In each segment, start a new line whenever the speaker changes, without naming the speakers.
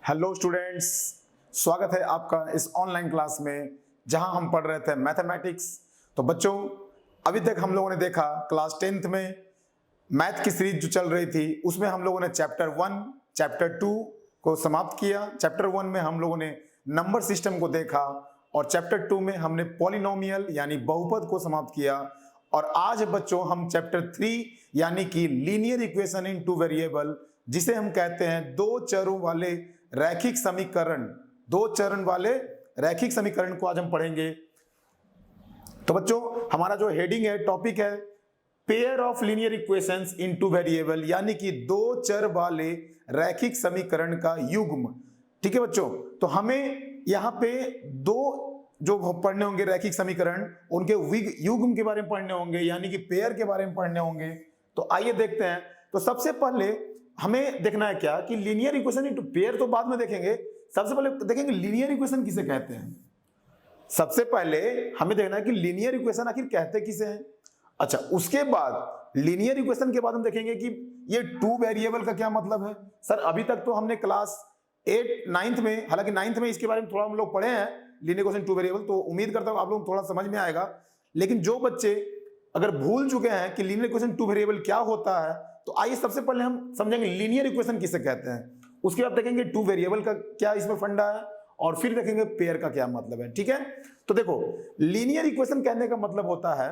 Hello students, स्वागत है आपका इस ऑनलाइन क्लास में जहां हम पढ़ रहे थे मैथमेटिक्स। तो बच्चों, अभी तक हम लोगों ने देखा क्लास 10th में मैथ की सीरीज जो चल रही थी उसमें हम लोगों ने चैप्टर 1, चैप्टर 2 को समाप्त किया। चैप्टर 1 में हम लोगों ने नंबर सिस्टम को देखा और चैप्टर 2 में हमने पॉलिनोमियल यानी बहुपद को समाप्त किया। और आज बच्चों हम चैप्टर 3 यानी कि linear equation in two variable, जिसे हम कहते हैं दो चरों वाले रैखिक समीकरण, दो चरण वाले रैखिक समीकरण को आज हम पढ़ेंगे। तो बच्चों, हमारा जो हेडिंग है, टॉपिक है pair of linear equations in two variable, यानी कि दो चर वाले रैखिक समीकरण का युग्म। ठीक है बच्चों, तो हमें यहाँ पे दो जो पढ़ने होंगे रैखिक समीकरण, उनके युग्म के बारे में पढ़ने होंगे, यानी कि पेयर के बारे में पढ़ने होंगे। तो आइए देखते हैं। तो सबसे पहले हमें देखना है क्या कि लीनियर इक्वेशन इनटू पेयर तो बाद में देखेंगे, सबसे पहले देखेंगे लीनियर इक्वेशन किसे कहते हैं। सबसे पहले हमें देखना है कि लीनियर इक्वेशन आखिर कहते किसे हैं। अच्छा, उसके बाद लीनियर इक्वेशन के बाद हम देखेंगे कि ये टू वेरिएबल का क्या मतलब है। सर अभी तक तो हमने क्लास 8 9th में, हालांकि 9th में इसके बारे में थोड़ा हम लोग पढ़े हैं लीनियर इक्वेशन टू वेरिएबल, तो उम्मीद करता हूं आप लोग थोड़ा समझ में आएगा। लेकिन जो बच्चे अगर भूल चुके हैं कि लीनियर इक्वेशन टू वेरिएबल क्या होता है, तो आइए सबसे पहले हम समझेंगे लीनियर इक्वेशन किसे कहते हैं। उसके बाद देखेंगे टू वेरिएबल का क्या इसमें फंडा है, और फिर देखेंगे पेयर का क्या मतलब है। ठीक है, तो देखो लीनियर इक्वेशन कहने का मतलब होता है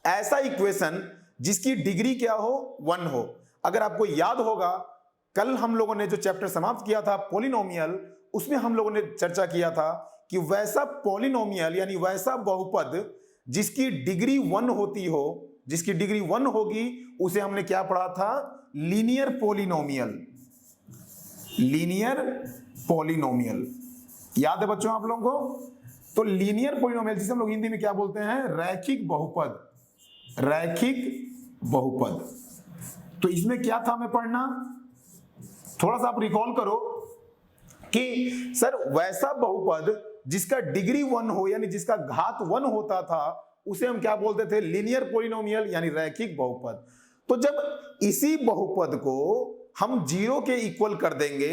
ऐसा इक्वेशन जिसकी डिग्री क्या हो, 1 हो। अगर आपको याद होगा, कल हम लोगों ने जो चैप्टर समाप्त किया था पॉलिनोमियल, उसमें हम लोगों ने चर्चा किया था कि वैसा पॉलिनोमियल यानी वैसा बहुपद जिसकी डिग्री 1 होती हो, जिसकी डिग्री 1 होगी, उसे हमने क्या पढ़ा था, लीनियर पॉलिनोमियल। लीनियर पॉलिनोमियल याद है बच्चों आप लोगों को। तो लीनियर पॉलिनोमियल जिसे हम लोग हिंदी में क्या बोलते हैं, रैखिक बहुपद। रैखिक बहुपद, तो इसमें क्या था हमें पढ़ना, थोड़ा सा आप रिकॉल करो कि सर वैसा बहुपद जिसका डिग्री 1 हो, यानी जिसका घात 1 होता था, उसे हम क्या बोलते थे, लीनियर पॉलिनोमियल यानी रैखिक बहुपद। तो जब इसी बहुपद को हम 0 के इक्वल कर देंगे,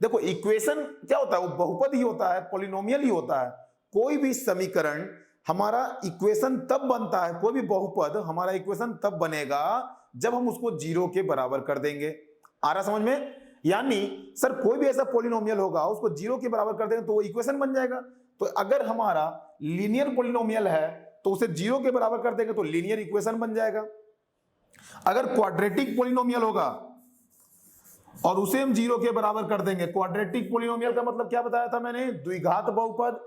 देखो इक्वेशन क्या होता है, वो बहुपद ही होता है, पॉलिनोमियल ही होता है। कोई भी समीकरण हमारा इक्वेशन तब बनता है, कोई भी बहुपद हमारा इक्वेशन तब बनेगा जब हम उसको 0 के बराबर कर देंगे। आ रहा समझ में? यानी सर कोई भी ऐसा पॉलिनोमियल होगा, उसको 0 के बराबर कर देंगे तो वो इक्वेशन बन जाएगा। तो अगर हमारा लीनियर पॉलिनोमियल है तो उसे 0 के बराबर कर देंगे तो लीनियर इक्वेशन बन जाएगा। अगर क्वाड्रेटिक पॉलिनोमियल होगा और उसे हम 0 के बराबर कर देंगे, क्वाड्रेटिक पॉलिनोमियल का मतलब क्या बताया था मैंने, द्विघात बहुपद।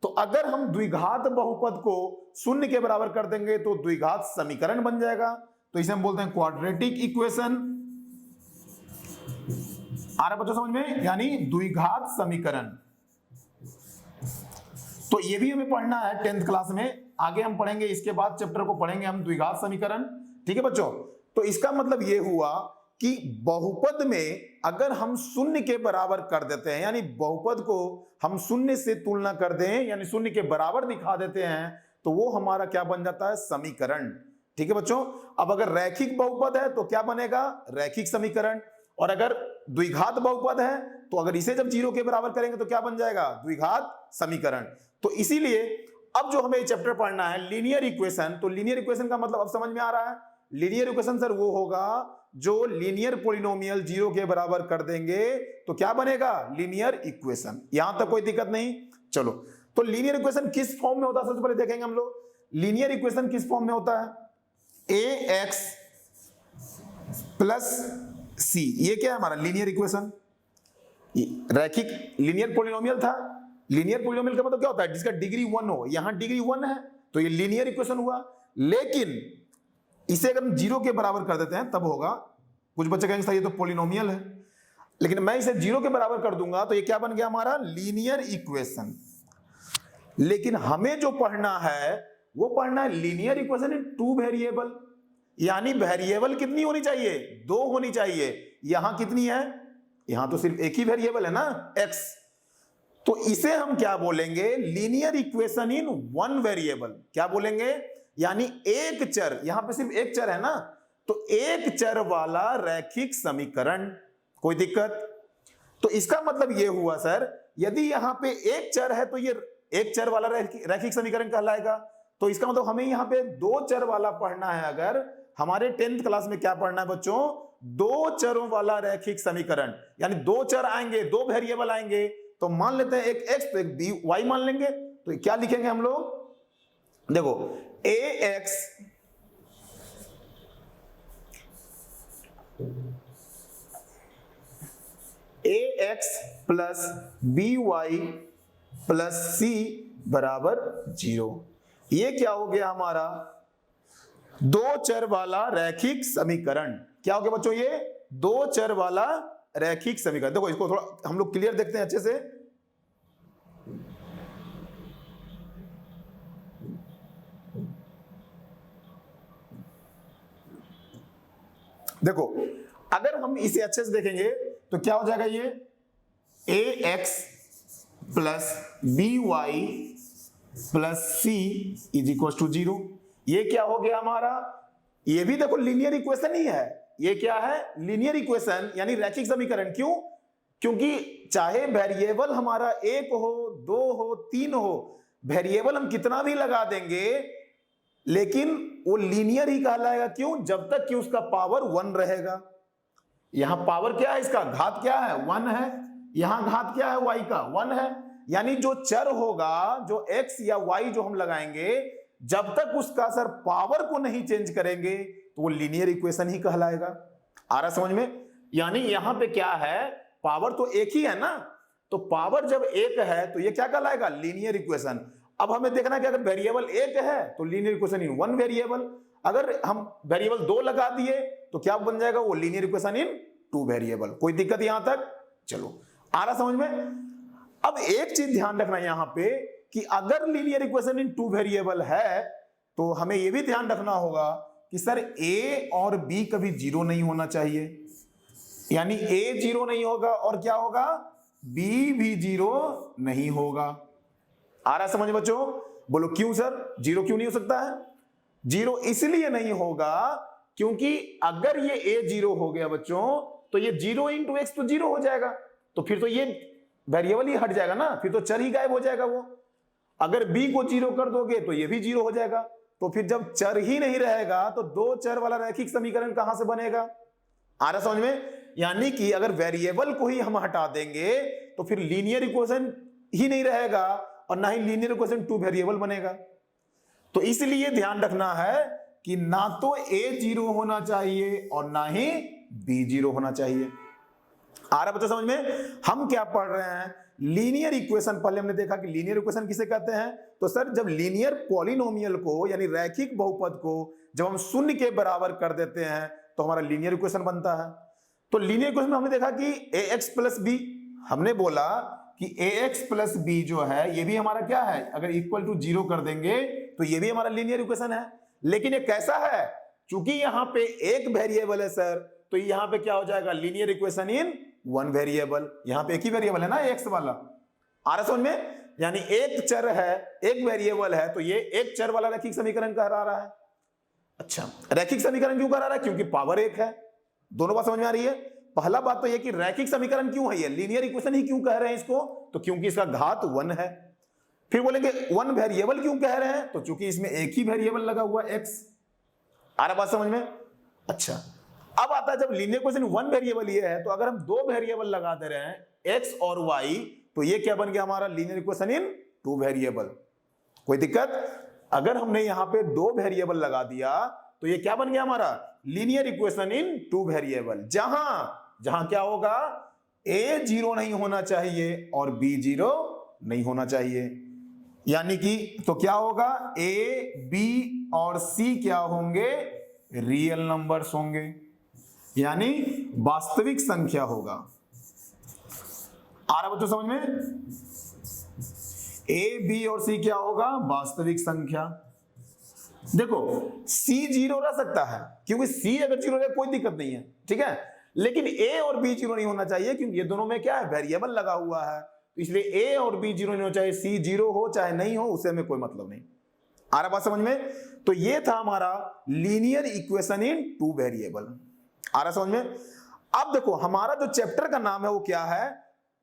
तो अगर हम द्विघात बहुपद को 0 के बराबर कर देंगे तो द्विघात समीकरण बन जाएगा। तो इसे हम बोलते हैं क्वाड्रेटिक इक्वेशन। आ रहा बच्चों समझ में, यानी द्विघात समीकरण। तो ये भी हमें पढ़ना है 10th क्लास में, आगे हम पढ़ेंगे, इसके बाद चैप्टर को पढ़ेंगे हम द्विघात समीकरण। ठीक है बच्चों, तो इसका मतलब ये हुआ कि बहुपद में अगर हम 0 के बराबर कर देते हैं, यानी बहुपद को हम 0 से तुलना कर दें, यानी 0 के बराबर दिखा देते हैं, तो वो हमारा क्या बन जाता है, समीकरण। ठीक है बच्चों, अब अगर रैखिक बहुपद है तो क्या बनेगा, रैखिक समीकरण। और अगर द्विघात बहुपद है तो अगर इसे जब 0 के बराबर करेंगे तो क्या बन जाएगा, द्विघात समीकरण। तो इसीलिए अब जो हमें चैप्टर पढ़ना है लीनियर इक्वेशन, तो लीनियर इक्वेशन का मतलब अब समझ में आ रहा है। लीनियर इक्वेशन सर वो होगा जो लीनियर पॉलिनोमियल 0 के बराबर कर देंगे तो क्या बनेगा, लीनियर इक्वेशन। यहां तक कोई दिक्कत नहीं। चलो, तो लीनियर इक्वेशन किस फॉर्म में होता है, सबसे पहले देखेंगे हम लोग लीनियर इक्वेशन किस फॉर्म में होता है। ax प्लस सी, ये क्या है हमारा लीनियर इक्वेशन। रैखिक लीनियर पॉलिनोमियल था। लीनियर पॉलिनोमियल का मतलब क्या होता है, जिसका डिग्री 1 हो। यहां डिग्री 1 है तो ये लीनियर इक्वेशन हुआ। लेकिन इसे अगर हम 0 के बराबर कर देते हैं तब होगा, कुछ बच्चे कहेंगे सर ये तो पॉलिनोमियल है, लेकिन मैं इसे 0 के बराबर कर दूंगा तो ये क्या बन गया हमारा, लीनियर इक्वेशन। लेकिन हमें जो पढ़ना है वो पढ़ना है linear equation in two variable, यानी वेरिएबल कितनी होनी चाहिए, 2 होनी चाहिए। यहां कितनी है, यहां तो सिर्फ एक ही वेरिएबल है ना, x। तो इसे हम क्या बोलेंगे, लीनियर इक्वेशन इन 1 वेरिएबल। क्या बोलेंगे, यानी एक चर, यहां पे सिर्फ एक चर है ना, तो एक चर वाला रैखिक समीकरण। कोई दिक्कत? तो इसका मतलब ये हुआ सर, यदि यहाँ पे एक चर है तो ये एक चर वाला रैखिक समीकरण कहलाएगा। तो इसका मतलब हमें यहाँ पे दो चर वाला पढ़ना है। अगर हमारे 10th क्लास में क्या पढ़ना है बच्चों, दो चरों वाला रैखिक समीकरण, यानी दो चर आएंगे, दो वेरिएबल आएंगे। तो मान लेते हैं एक x तो एक b y मान लेंगे। तो क्या लिखेंगे हम लोग, देखो ax plus by plus c बराबर 0। ये क्या हो गया हमारा, दो चर वाला रैखिक समीकरण। क्या हो गया बच्चों, ये दो चर वाला रैखिक समीकरण। देखो इसको थोड़ा हम लोग क्लियर देखते हैं अच्छे से। देखो अगर हम इसे अच्छे से देखेंगे तो क्या हो जाएगा, ये ax plus by plus c is equal to 0। ये क्या हो गया हमारा, ये भी देखो लीनियर इक्वेशन ही है। ये क्या है, लीनियर इक्वेशन यानी रैखिक समीकरण। क्यों, क्योंकि चाहे वेरिएबल हमारा एक हो, दो हो, तीन हो, वेरिएबल हम कितना भी लगा देंगे लेकिन वो लीनियर ही कहलाएगा। क्यों, जब तक कि उसका पावर 1 रहेगा। यहां पावर क्या है, इसका घात क्या है, 1 है। यहां घात क्या है, y का 1 है। यानी जो चर होगा, जो x या y जो हम लगाएंगे, जब तक उसका सर पावर को नहीं चेंज करेंगे तो वो लीनियर इक्वेशन ही कहलाएगा। आ रहा समझ में। यानी यहां पे क्या है, पावर तो एक ही है ना, तो पावर जब एक है तो ये क्या कहलाएगा, लीनियर इक्वेशन। अब हमें देखना है कि अगर वेरिएबल एक है तो linear equation in one variable, अगर हम वेरिएबल दो लगा दिए तो क्या बन जाएगा, वो linear equation in two variable. कोई दिक्कत यहां तक, चलो आ रहा समझ में। अब एक चीज ध्यान रखना यहां पे कि अगर linear equation in two variable है तो हमें यह भी ध्यान रखना होगा कि सर a और b कभी जीरो नहीं होना चाहिए। यानी a जीरो नहीं होगा और क्या होगा, b भी जीरो नहीं होगा। आ रहा समझ बच्चों, बोलो क्यों सर, जीरो क्यों नहीं हो सकता है। जीरो इसलिए नहीं होगा क्योंकि अगर ये a जीरो हो गया बच्चों तो ये 0 इंटू एक्स तो जीरो हो जाएगा, तो फिर तो ये वेरिएबल ही हट जाएगा ना, फिर तो चर ही गायब हो जाएगा वो। अगर b को जीरो कर दोगे तो ये भी जीरो हो जाएगा, तो फिर जब चर ही नहीं रहेगा तो दो चर वाला रैखिक समीकरण कहां से बनेगा। आ रहा समझ में। यानी कि अगर वेरिएबल को ही हम हटा देंगे तो फिर लीनियर इक्वेशन ही नहीं रहेगा और ना ही लीनियर इक्वेशन टू वेरिएबल बनेगा। तो इसलिए ध्यान रखना है कि ना तो a जीरो होना चाहिए और ना ही b जीरो होना चाहिए। आ रहा बच्चा समझ में। हम क्या पढ़ रहे हैं, लीनियर इक्वेशन। पहले हमने देखा कि लीनियर इक्वेशन किसे कहते हैं, तो सर जब लीनियर पॉलिनोमियल को यानी रैखिक बहुपद को जब हम शून्य के बराबर कर देते हैं तो हमारा लीनियर इक्वेशन बनता है। तो लीनियर इक्वेशन में हमने देखा कि ax प्लस b, हमने बोला कि ax प्लस b जो है ये भी हमारा क्या है, अगर इक्वल टू 0 कर देंगे तो ये भी हमारा लीनियर इक्वेशन है। लेकिन ये कैसा है, चूंकि यहां पे एक वेरिएबल है सर, तो यहां पे क्या हो जाएगा, linear equation in one variable. यहां पे एक ही वेरिएबल है ना x वाला। आ रहा समझ में। यानी एक चर है, एक वेरिएबल है, तो ये एक चर वाला रैखिक समीकरण कहा रहा है। अच्छा, रैखिक समीकरण क्यों कहा रहा है, क्योंकि पावर एक है। दोनों बात समझ में आ रही है। पहला बात तो ये कि रैखिक समीकरण क्यों है, ये लीनियर इक्वेशन ही क्यों कह रहे हैं इसको, तो क्योंकि इसका घात 1 है। फिर बोलेंगे वन वेरिएबल क्यों कह रहे हैं, तो चूंकि इसमें एक ही वेरिएबल लगा हुआ x। आ रहा बात समझ में। अच्छा, अब आता है जब लीनियर इक्वेशन वन वेरिएबल ये है, तो अगर हम दो वेरिएबल लगा दे रहे हैं x और y, तो ये क्या बन गया हमारा, linear equation in two variable. कोई दिक्कत। अगर हमने यहां पे दो वेरिएबल लगा दिया तो ये क्या बन गया हमारा, linear equation in two variable. जहां क्या होगा, a जीरो नहीं होना चाहिए और b जीरो नहीं होना चाहिए। यानी कि तो क्या होगा, a b और c क्या होंगे, रियल नंबर्स होंगे, यानी वास्तविक संख्या होगा। आ रहा बच्चों समझ में। a b और c क्या होगा, वास्तविक संख्या। देखो c जीरो रह सकता है, क्योंकि c अगर जीरो रहे कोई दिक्कत नहीं है, ठीक है। लेकिन a और b जीरो नहीं होना चाहिए, क्योंकि ये दोनों में क्या है, वेरिएबल लगा हुआ है। तो इसलिए a और b जीरो नहीं होना चाहिए, c जीरो हो चाहे नहीं हो, उससे हमें कोई मतलब नहीं। आ रहा बात समझ में। तो ये था हमारा linear equation in two variable. आ रहा समझ में। अब देखो हमारा जो चैप्टर का नाम है वो क्या है,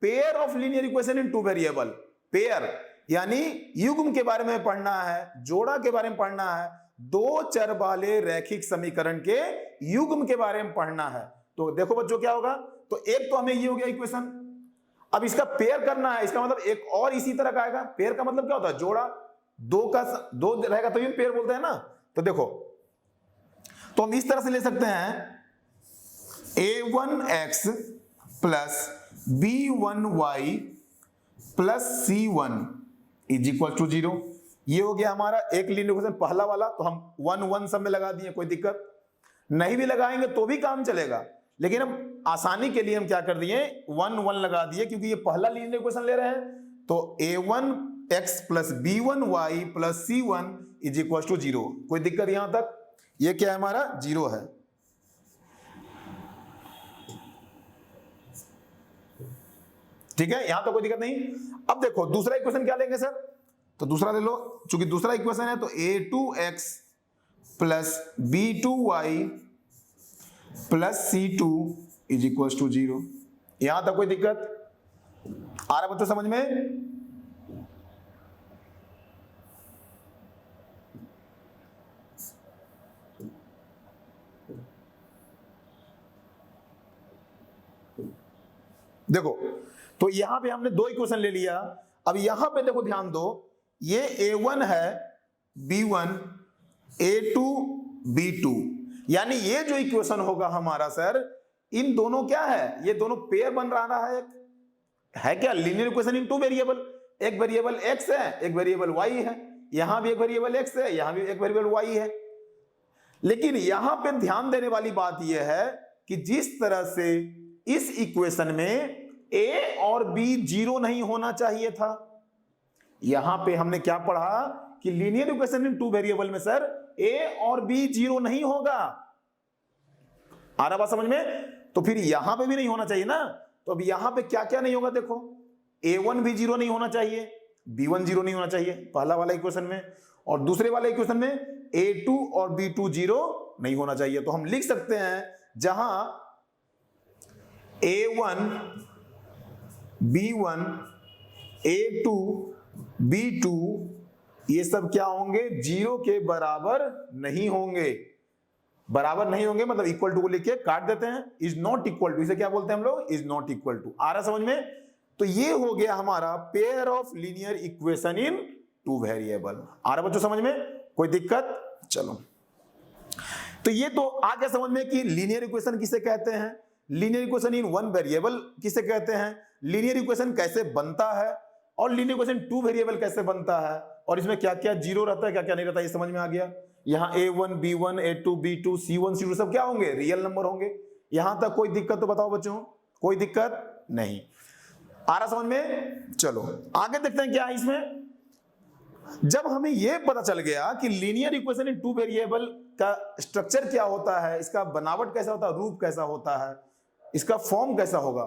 pair of linear equation in two variable. Pair यानी युग्म के बारे में पढ़ना है, जोड़ा के बारे में पढ़ना है, दो चर वाले रैखिक समीकरण के युग्म के बारे में पढ़ना है। तो देखो बच्चों क्या होगा, तो एक तो हमें ये हो गया इक्वेशन, अब इसका पेयर करना है, इसका मतलब एक और इसी तरह का आएगा। पेयर का मतलब क्या होता है, जोड़ा, दो रहेगा तो ये पेयर बोलते हैं ना। तो देखो, तो हम इस तरह से ले सकते हैं a1x plus b1y plus c1 is equal to 0। ये हो गया हमारा एक लीनियर इक्वेशन पहला वाला। तो हम 1 1 सब में लगा दिए, कोई दिक्कत नहीं, भी लगाएंगे तो भी काम चलेगा, लेकिन हम आसानी के लिए हम क्या कर दिए 1 1 लगा दिए, क्योंकि ये पहला लीनियर इक्वेशन ले रहे हैं। तो a1x plus b1y plus c1 is equal to 0। कोई दिक्कत यहां तक? ये क्या है हमारा 0 है। ठीक है, यहां तो कोई दिक्कत नहीं। अब देखो दूसरा इक्वेशन क्या लेंगे सर, तो दूसरा ले लो, चूंकि दूसरा इक्वेशन है तो a2x plus b2y plus c2 is equal to 0। यहां तक कोई दिक्कत आ रहा बच्चों समझ में? देखो, तो यहां पे हमने दो इक्वेशन ले लिया। अब यहां पे देखो ध्यान दो, ये a1 है b1, a2 b2, यानी ये जो इक्वेशन होगा हमारा सर, इन दोनों क्या है, ये दोनों पेयर बन रहा है। एक है क्या linear equation in two variable, एक वेरिएबल x है, एक वेरिएबल y है, यहां भी एक वेरिएबल x है, यहां भी एक वेरिएबल y है। लेकिन यहां पे ध्यान देने वाली बात यह है कि जिस तरह से इस इक्वेशन में a और b 0 नहीं होना चाहिए था, यहां पे हमने क्या पढ़ा कि linear equation in two variable में सर a और b 0 नहीं होगा। आ रहा बात समझ में? तो फिर यहां पे भी नहीं होना चाहिए ना। तो अब यहां पे क्या क्या नहीं होगा, देखो a1 भी 0 नहीं होना चाहिए, b1 0 नहीं होना चाहिए पहला वाला इक्वेशन में, और दूसरे वाले इक्वेशन में a2 और b2 0 नहीं होना चाहिए। तो हम लिख सकते हैं जहां a1 b1 a2 b2 ये सब क्या होंगे, 0 के बराबर नहीं होंगे। बराबर नहीं होंगे मतलब इक्वल टू को लिख के काट देते हैं, इज नॉट इक्वल टू, इसे क्या बोलते हैं हम लोग, इज नॉट इक्वल टू। आ रहा समझ में? तो ये हो गया हमारा pair of linear equation in two variable. आ रहा बच्चों समझ में? कोई दिक्कत? चलो, तो ये तो आ गया समझ में कि लीनियर इक्वेशन किसे कहते हैं, linear equation in one variable किसे कहते हैं, लीनियर इक्वेशन कैसे बनता है, और लीनियर इक्वेशन टू वेरिएबल कैसे बनता है, और इसमें क्या क्या 0 रहता है, क्या क्या नहीं रहता, ये समझ में आ गया। यहां a1 b1 a2 b2 c1 c2 सब क्या होंगे, रियल नंबर होंगे। यहां तक कोई दिक्कत तो बताओ बच्चों, कोई दिक्कत नहीं? आ रहा समझ में? चलो आगे देखते हैं क्या है इसमें। जब हमें यह पता चल गया कि linear equation in two variable का स्ट्रक्चर क्या होता है, इसका बनावट कैसा होता है, रूप कैसा होता है, इसका फॉर्म कैसा होगा,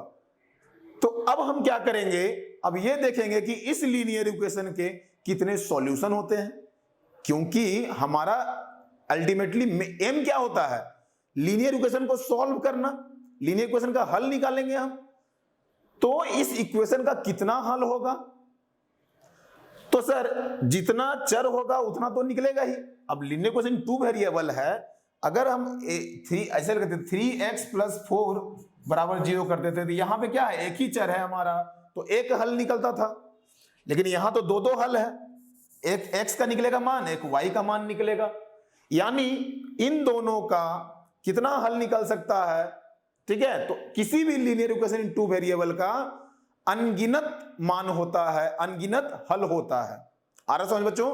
तो अब हम क्या करेंगे, अब ये देखेंगे कि इस लीनियर इक्वेशन के कितने सॉल्यूशन होते हैं। क्योंकि हमारा अल्टीमेटली एम क्या होता है, लीनियर इक्वेशन को सॉल्व करना, लीनियर इक्वेशन का हल निकालेंगे हम। तो इस इक्वेशन का कितना हल होगा, तो सर जितना चर होगा उतना तो निकलेगा ही। अब लीनियर इक्वेशन टू वेरिएबल है, अगर हम ऐसे करते 3x प्लस 4 बराबर 0 कर देते, तो यहां पे क्या है, एक ही चर है हमारा, तो एक हल निकलता था। लेकिन यहां तो दो दो हल है, एक x का निकलेगा मान, एक y का मान निकलेगा, यानी इन दोनों का कितना हल निकल सकता है। ठीक है, तो किसी भी linear equation in two variable का अनगिनत मान होता है, अनगिनत हल होता है। आ रहा समझ बच्चों?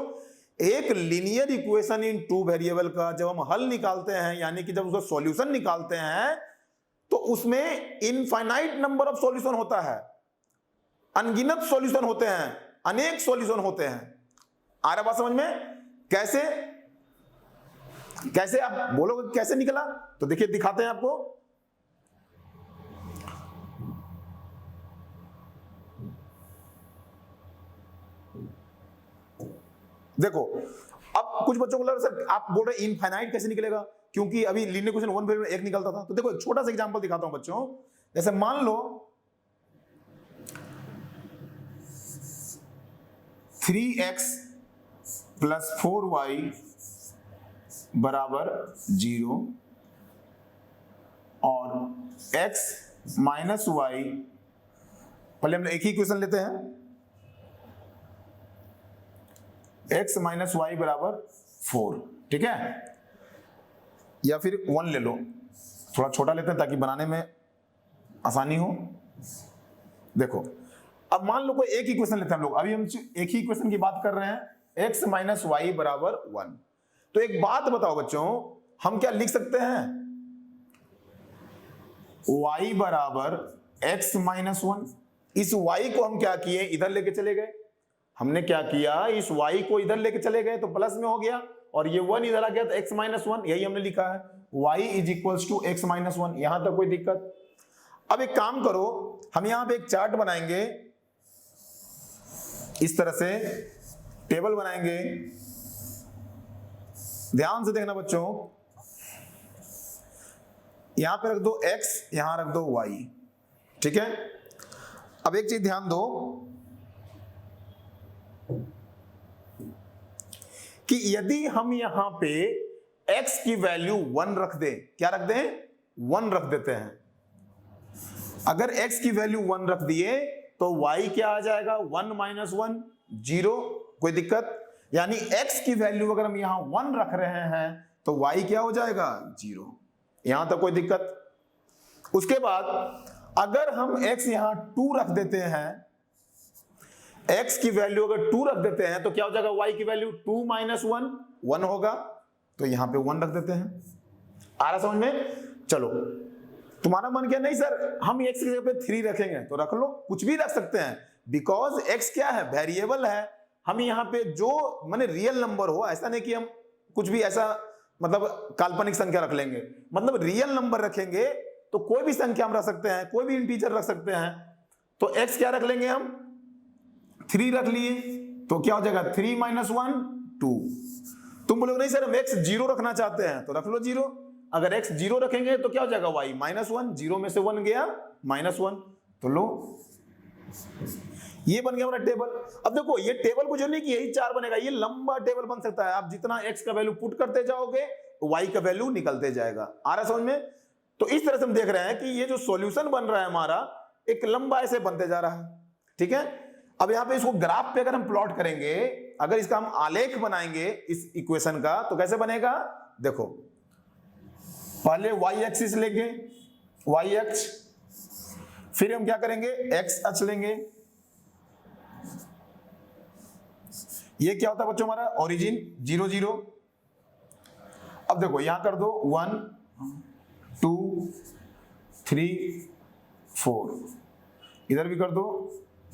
एक linear equation in two variable का जब हम हल निकालते हैं, यानी कि जब उसका सॉल्यूशन निकालते हैं, तो उसमें इनफाइनाइट नंबर ऑफ सॉल्यूशन होता है, अनगिनत सॉल्यूशन होते हैं, अनेक सॉल्यूशन होते हैं। आ रहा बात समझ में? कैसे कैसे आप बोलोगे कैसे निकला, तो देखिए दिखाते हैं आपको। देखो, अब कुछ बच्चों को लग रहा है सर आप बोल रहे इनफाइनाइट कैसे निकलेगा, क्योंकि अभी लीनियर इक्वेशन वन वेरिएबल एक निकलता था। तो देखो छोटा सा एग्जांपल दिखाता हूं बच्चों। जैसे मान लो 3x प्लस 4y बराबर 0 और x माइनस वाई, पहले हम एक ही क्वेश्चन लेते हैं, x माइनस वाई बराबर 4, ठीक है, या फिर 1 ले लो, थोड़ा छोटा लेते हैं ताकि बनाने में आसानी हो। देखो अब मान लो कोई एक ही क्वेश्चन लेते हैं हम लोग, अभी हम एक ही क्वेश्चन की बात कर रहे हैं, x माइनस वाई बराबर 1। तो एक बात बताओ बच्चों, हम क्या लिख सकते हैं, y बराबर x माइनस 1। इस y को हम क्या किए, इधर लेके चले गए, हमने क्या किया, इस y को इधर लेके चले गए तो प्लस में हो गया, और ये 1 इधर आ गया तो x माइनस 1, यही हमने लिखा है, y is equals to x minus 1। यहां तक कोई दिक्कत? अब एक काम करो, हम यहां पे एक चार्ट बनाएंगे, इस तरह से टेबल बनाएंगे, ध्यान से देखना बच्चों, यहां पे रख दो x, यहां रख दो y, ठीक है। अब एक चीज ध्यान दो कि यदि हम यहां पे x की वैल्यू 1 रख दें, क्या रख दें, 1 रख देते हैं, अगर x की वैल्यू 1 रख दिए तो y क्या आ जाएगा, 1 माइनस 1 0, कोई दिक्कत? यानी x की वैल्यू अगर हम यहां 1 रख रहे हैं तो y क्या हो जाएगा, 0, यहां तक कोई दिक्कत? उसके बाद अगर हम x यहां 2 रख देते हैं, x की वैल्यू अगर 2 रख देते हैं तो क्या हो जाएगा, y की वैल्यू 2 माइनस 1 1 होगा, तो यहां पे 1 रख देते हैं। आ रहा समझ में? चलो, तुम्हारा मन क्या, नहीं सर हम x की जगह पे 3 रखेंगे, तो रख लो, कुछ भी रख सकते हैं, बिकॉज x क्या है, वेरिएबल है। हम यहाँ पे जो माने रियल नंबर हो, ऐसा नहीं कि हम कुछ भी ऐसा मतलब काल्पनिक संख्या रख लेंगे, मतलब रियल नंबर रखेंगे तो कोई भी संख्या हम रख सकते हैं, कोई भी इंटीजर रख सकते हैं। तो x क्या रख लेंगे हम, 3 रख लिए, तो क्या हो जाएगा 3 माइनस 1 2। तुम बोलोगे नहीं सर हम x 0 रखना चाहते हैं, तो रख लो 0। अगर x 0 रखेंगे तो क्या हो जाएगा, y माइनस 1, 0 में से 1 गया माइनस 1, तो लो ये बन गया हमारा टेबल। अब देखो ये टेबल को जो नहीं कि यही 4 बनेगा, ये लंबा टेबल बन सकता है, आप जितना x का वैल्यू पुट करते जाओगे y का वैल्यू निकलते जाएगा। आ रहा समझ में? तो इस तरह से हम देख रहे हैं कि ये जो सॉल्यूशन बन रहा है हमारा, एक लंबा ऐसे बनते जा रहा है, ठीक है। अब यहाँ पे इसको ग्राफ पे अगर हम प्लॉट करेंगे, अगर इसका हम आलेख बनाएंगे इस इक्वेशन का, तो कैसे बनेगा, देखो पहले y एक्सिस लेंगे, y अक्ष, फिर हम क्या करेंगे, x अक्ष लेंगे। ये क्या होता है बच्चों हमारा, ओरिजिन 0 0। अब देखो यहां कर दो 1 2 3 4, इधर भी कर दो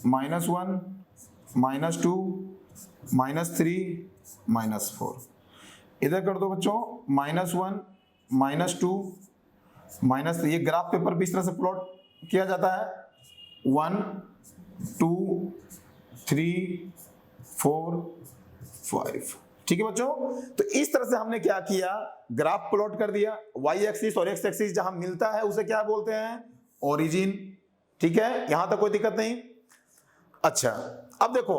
-1 -2 -3 -4, इधर कर दो बच्चों -1 -2 -3। ये ग्राफ पेपर पे इस तरह से प्लॉट किया जाता है, 1 2 3 4 5, ठीक है बच्चों। तो इस तरह से हमने क्या किया, ग्राफ प्लॉट कर दिया, y एक्सिस और x एक्सिस जहां मिलता है उसे क्या बोलते हैं, ओरिजिन, ठीक है, यहां तक कोई दिक्कत नहीं। अच्छा अब देखो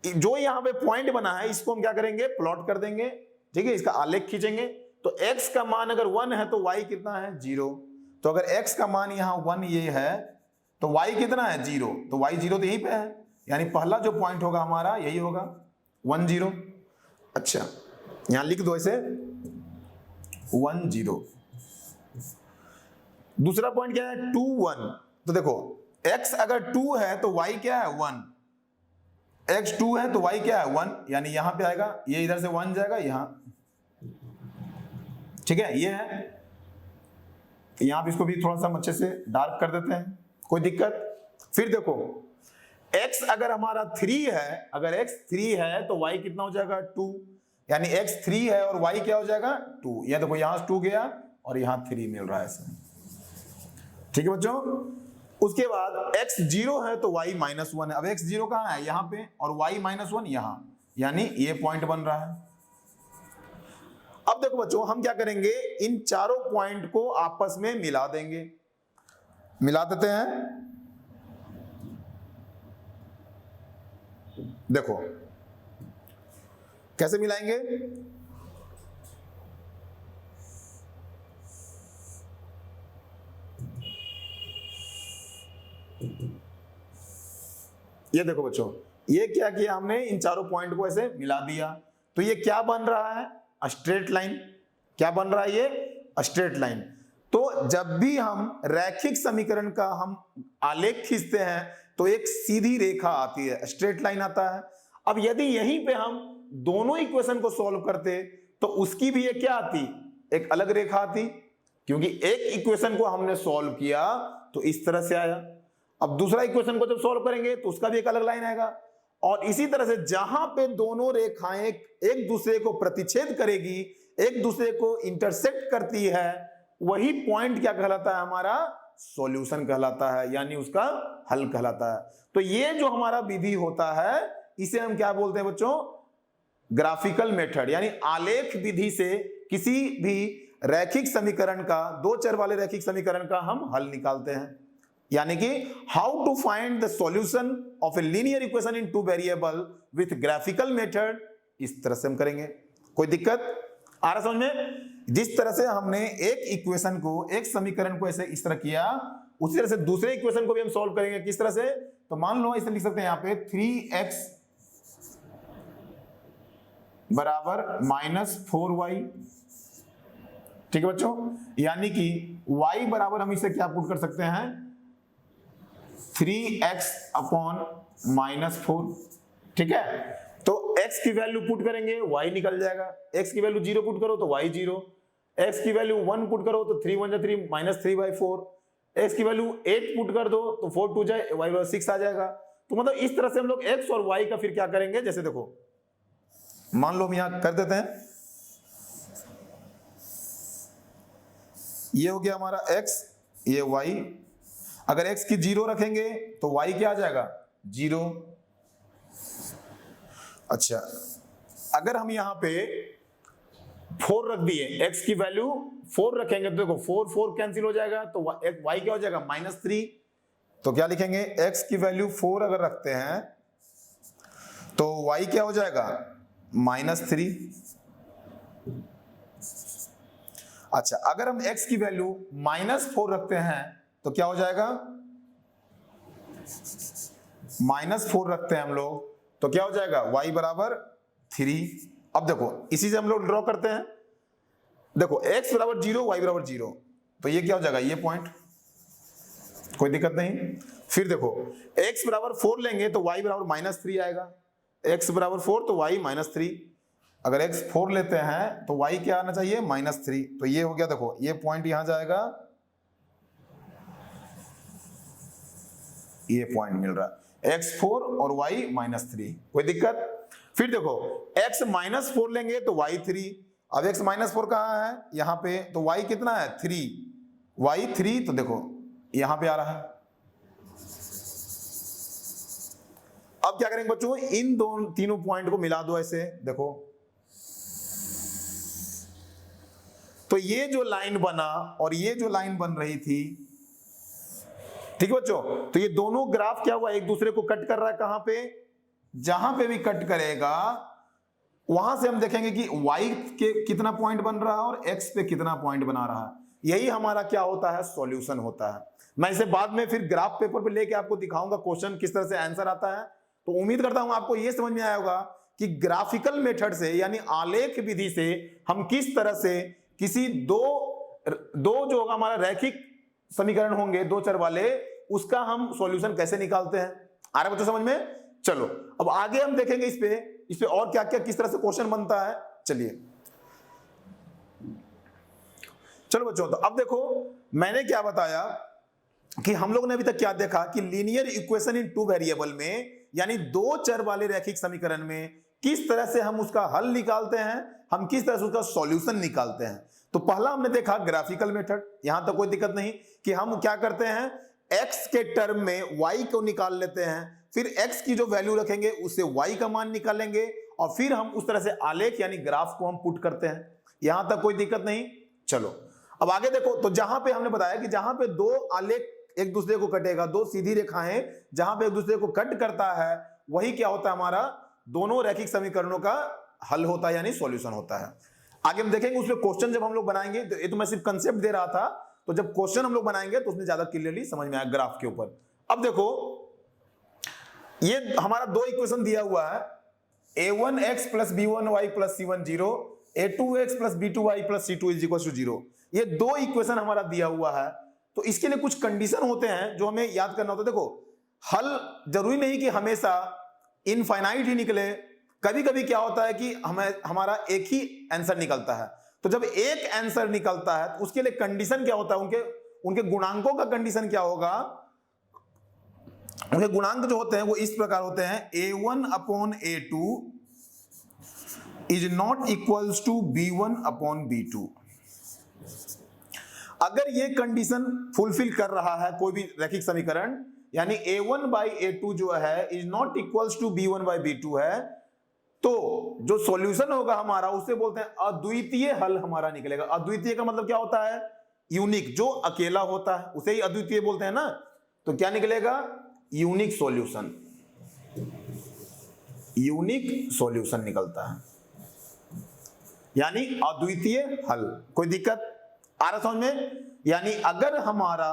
जो यहां पे पॉइंट बना है इसको हम क्या करेंगे, प्लॉट कर देंगे, ठीक है, इसका आलेख खींचेंगे। तो x का मान अगर 1 है तो y कितना है, 0। तो अगर x का मान यहां 1 ये है तो y कितना है, 0, तो y 0 तो यहीं पे है, यानी पहला जो पॉइंट होगा हमारा यही होगा 1 0। अच्छा यहां लिख दो इसे 1 0। दूसरा पॉइंट क्या है, 2 1। तो देखो x अगर 2 है तो y क्या है, 1, x 2 है तो y क्या है, 1, यानी यहां पे आएगा, ये इधर से 1 जाएगा यहां, ठीक है, ये है। यहां पे इसको भी थोड़ा सा अच्छे से डार्क कर देते हैं, कोई दिक्कत? फिर देखो x अगर हमारा 3 है, अगर x 3 है तो y कितना हो जाएगा, 2, यानी x 3 है और y क्या हो जाएगा, 2। ये देखो यहां 2 गया और यहां 3 मिल रहा है ऐसे, ठीक है बच्चों। उसके बाद x 0 है तो y -1 है। अब x 0 कहां है, यहां पे, और y -1 यहां, यानी ये पॉइंट बन रहा है। अब देखो बच्चों हम क्या करेंगे, इन चारों पॉइंट को आपस में मिला देंगे, मिला देते हैं। देखो कैसे मिलाएंगे? ये देखो बच्चों, ये क्या किया हमने, इन चारों पॉइंट को ऐसे मिला दिया, तो ये क्या बन रहा है? Straight line. क्या बन रहा है? ये स्ट्रेट लाइन। तो जब भी हम रैखिक समीकरण का हम आलेख खींचते हैं तो एक सीधी रेखा आती है, स्ट्रेट लाइन आता है। अब यदि यहीं पे हम दोनों इक्वेशन को सॉल्व करते तो उसकी भी एक क्या आती, एक अलग रेखा आती, क्योंकि एक इक्वेशन को हमने सॉल्व किया तो इस तरह से आया। अब दूसरा इक्वेशन को जब सॉल्व करेंगे तो उसका भी एक अलग लाइन आएगा, और इसी तरह से जहां पे दोनों रेखाएं एक दूसरे को प्रतिच्छेद करेगी, एक दूसरे को इंटरसेक्ट करती है, वही पॉइंट क्या कहलाता है? हमारा सॉल्यूशन कहलाता है, यानी उसका हल कहलाता है। तो ये जो हमारा विधि होता है इसे हम क्या बोलते हैं बच्चों? ग्राफिकल मेथड, यानी आलेख विधि से किसी भी रैखिक समीकरण का, दो चर वाले रैखिक समीकरण का हम हल निकालते हैं। यानी कि how to find the solution of a linear equation in two variable with graphical method, इस तरह से हम करेंगे। कोई दिक्कत आ रहा समझ में? जिस तरह से हमने एक इक्वेशन को, एक समीकरण को ऐसे इस तरह किया, उसी तरह से दूसरे इक्वेशन को भी हम सॉल्व करेंगे। किस तरह से? तो मान लो इसे लिख सकते हैं यहां पे 3x बराबर -4y। ठीक है बच्चों, यानी कि y बराबर हम इसे क्या पुट कर सकते हैं? 3x upon -4। ठीक है, तो x की वैल्यू पुट करेंगे y निकल जाएगा, x की वैल्यू 0 पुट करो तो y 0, x की वैल्यू 1 पुट करो तो 3 1 जा 3 -3/4, x की वैल्यू 8 पुट कर दो तो 4 2 जाए y बराबर 6 आ जाएगा। तो मतलब इस तरह से हम लोग x और y का फिर क्या करेंगे? जैसे देखो, मान लो हम यहां कर देते हैं, ये हो गया हमारा x, ये y। अगर x की 0 रखेंगे तो y क्या आ जाएगा? 0। अच्छा, अगर हम यहां पे 4 रख दिए, x की वैल्यू 4 रखेंगे तो देखो 4 4 कैंसिल हो जाएगा, तो y क्या हो जाएगा? -3। तो क्या लिखेंगे? x की वैल्यू 4 अगर रखते हैं तो y क्या हो जाएगा? -3। अच्छा, अगर हम x की वैल्यू -4 रखते हैं तो क्या हो जाएगा? -4 रखते हैं हम लोग तो क्या हो जाएगा? y बराबर 3। अब देखो इसी से हम लोग ड्रॉ करते हैं, देखो x बराबर 0, y बराबर 0, तो ये क्या हो जाएगा? ये पॉइंट, कोई दिक्कत नहीं। फिर देखो x बराबर 4 लेंगे तो y बराबर -3 आएगा, x बराबर 4 तो y -3। अगर x 4 लेते हैं तो y क्या आना चाहिए? -3। तो ये हो गया, देखो ये पॉइंट यहां जाएगा, ये पॉइंट मिल रहा है, x4 और y -3। कोई दिक्कत? फिर देखो x -4 लेंगे तो y 3। अब x -4 कहां है? यहां पे, तो y कितना है? 3, y 3, तो देखो यहां पे आ रहा है। अब क्या करेंगे बच्चों? इन दोनों तीनों पॉइंट को मिला दो ऐसे, देखो तो ये जो लाइन बना और ये जो लाइन बन रही थी, ठीक है बच्चों, तो ये दोनों ग्राफ क्या हुआ? एक दूसरे को कट कर रहा है। कहां पे? जहां पे भी कट करेगा वहां से हम देखेंगे कि y के कितना पॉइंट बन रहा है और x पे कितना पॉइंट बना रहा है। यही हमारा क्या होता है? सॉल्यूशन होता है। मैं इसे बाद में फिर ग्राफ पेपर पे लेके आपको दिखाऊंगा क्वेश्चन किस तरह से आंसर आता है। तो उम्मीद करता हूं आपको यह समझ में आया होगा कि ग्राफिकल मेथड से, यानी आलेख विधि से हम किस तरह से किसी दो जो हमारा रैखिक समीकरण होंगे, दो चर वाले, उसका हम सॉल्यूशन कैसे निकालते हैं। आ रहा है बच्चों समझ में? चलो अब आगे हम देखेंगे इस पे और क्या क्या किस तरह से क्वेश्चन बनता है। चलिए चलो बच्चों, तो अब देखो मैंने क्या बताया कि हम लोगों ने अभी तक क्या देखा कि linear equation in two variable में, यानी दो चर वाले रैखिक समीकरण में किस तरह से हम उसका हल निकालते हैं, हम किस तरह से उसका सॉल्यूशन निकालते हैं। तो पहला हमने देखा ग्राफिकल मेथड, यहां तक कोई दिक्कत नहीं कि हम क्या करते हैं, x के टर्म में y को निकाल लेते हैं, फिर x की जो वैल्यू रखेंगे उससे y का मान निकालेंगे और फिर हम उस तरह से आलेख यानी ग्राफ को हम पुट करते हैं। यहां तक कोई दिक्कत नहीं। चलो अब आगे देखो, तो जहां पे हमने बताया कि जहां पे दो आलेख एक दूसरे को कटेगा, दो सीधी रेखाएं जहां पे एक दूसरे को कट करता है, वही क्या होता है हमारा दोनों रैखिक समीकरणों का हल होता है यानी सॉल्यूशन होता है। आगे हम देखेंगे उसमें क्वेश्चन जब हम लोग बनाएंगे, तो ये तो मैं सिर्फ कंसेप्ट दे रहा था, तो जब क्वेश्चन हम लोग बनाएंगे तो उसमें ज्यादा क्लियरली समझ में आएगा ग्राफ के ऊपर। अब देखो ये हमारा दो इक्वेशन दिया हुआ है, a1x + b1y + c1 0, a2x + b2y + c2 = 0। ये दो इक्वेशन हमारा दिया हुआ है, तो इसके लिए कुछ कंडीशन होते हैं जो हमें याद करना होता है। देखो हल जरूरी नहीं कि हमेशा इनफाइनाइट ही निकले, कभी कभी क्या होता है कि हमें हमारा एक ही आंसर निकलता है। तो जब एक आंसर निकलता है तो उसके लिए कंडीशन क्या होता है, उनके गुणांकों का कंडीशन क्या होगा। उनके गुणांक जो होते हैं वो इस प्रकार होते हैं, a1/a2 is not equals to b1/b2। अगर ये कंडीशन फुलफिल कर रहा है कोई भी रैखिक समीकरण, यानी a1/a2 जो है is not equals to b1/b2 है, तो जो सॉल्यूशन होगा हमारा उसे बोलते हैं अद्वितीय हल हमारा निकलेगा। अद्वितीय का मतलब क्या होता है, यूनिक, जो अकेला होता है उसे ही अद्वितीय बोलते हैं ना। तो क्या निकलेगा, यूनिक सॉल्यूशन, यूनिक सॉल्यूशन निकलता है, यानी अद्वितीय हल। कोई दिक्कत आ रहा समझ में। यानी अगर हमारा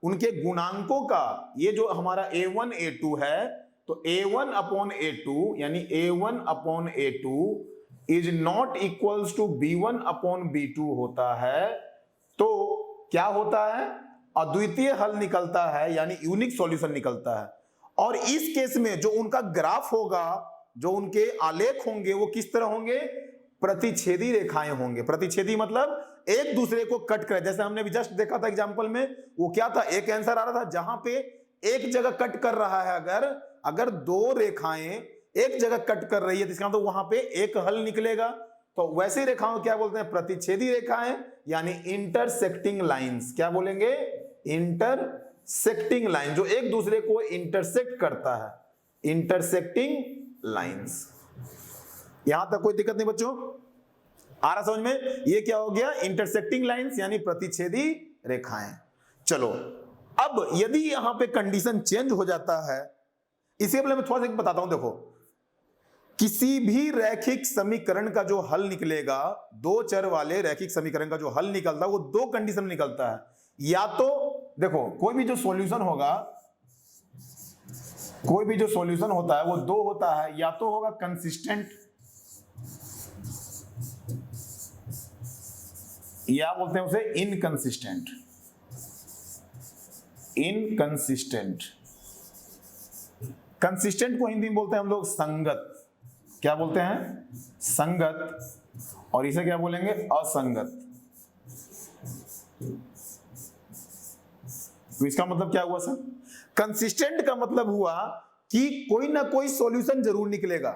उनके गुणांकों का, ये जो हमारा a1 a2 है, तो a1/a2 यानी a1/a2 is not equals to b1/b2 होता है, तो क्या होता है, अद्वितीय हल निकलता है, यानी यूनिक सॉल्यूशन निकलता है। और इस केस में जो उनका ग्राफ होगा, जो उनके आलेख होंगे वो किस तरह होंगे, प्रतिच्छेदी रेखाएं होंगे। प्रतिच्छेदी मतलब एक दूसरे को कट करे, जैसे हमने भी जस्ट देखा था एग्जांपल में, वो क्या था, एक आंसर आ रहा था जहां पे एक जगह कट कर रहा है, अगर दो रेखाएं एक जगह कट कर रही है तो इसका मतलब वहां पे एक हल निकलेगा। तो वैसी रेखाओं को क्या बोलते हैं, प्रतिच्छेदी रेखाएं, यानी इंटरसेक्टिंग लाइंस। क्या बोलेंगे, इंटरसेक्टिंग लाइन, जो एक दूसरे को इंटरसेक्ट करता है, इंटरसेक्टिंग लाइंस। यहां तक कोई दिक्कत नहीं बच्चों, आ रहा समझ में। ये क्या हो गया, इंटरसेक्टिंग लाइंस यानी प्रतिच्छेदी रेखाएं। चलो अब यदि यहां पे कंडीशन चेंज हो जाता है, इसे मैं थोड़ा सा बताता हूं। देखो किसी भी रैखिक समीकरण का जो हल निकलेगा, दो चर वाले रैखिक समीकरण का जो हल निकलता है वो दो कंडीशन में निकलता है। या तो देखो कोई भी जो सॉल्यूशन होगा, कोई भी जो सॉल्यूशन होता है वो दो होता है, या तो होगा कंसिस्टेंट, या बोलते हैं उसे इनकंसिस्टेंट। इनकंसिस्टेंट, कंसिस्टेंट को हिंदी में बोलते हैं हम लोग संगत। क्या बोलते हैं, संगत। और इसे क्या बोलेंगे, असंगत। तो इसका मतलब क्या हुआ सर, कंसिस्टेंट का मतलब हुआ कि कोई ना कोई सॉल्यूशन जरूर निकलेगा।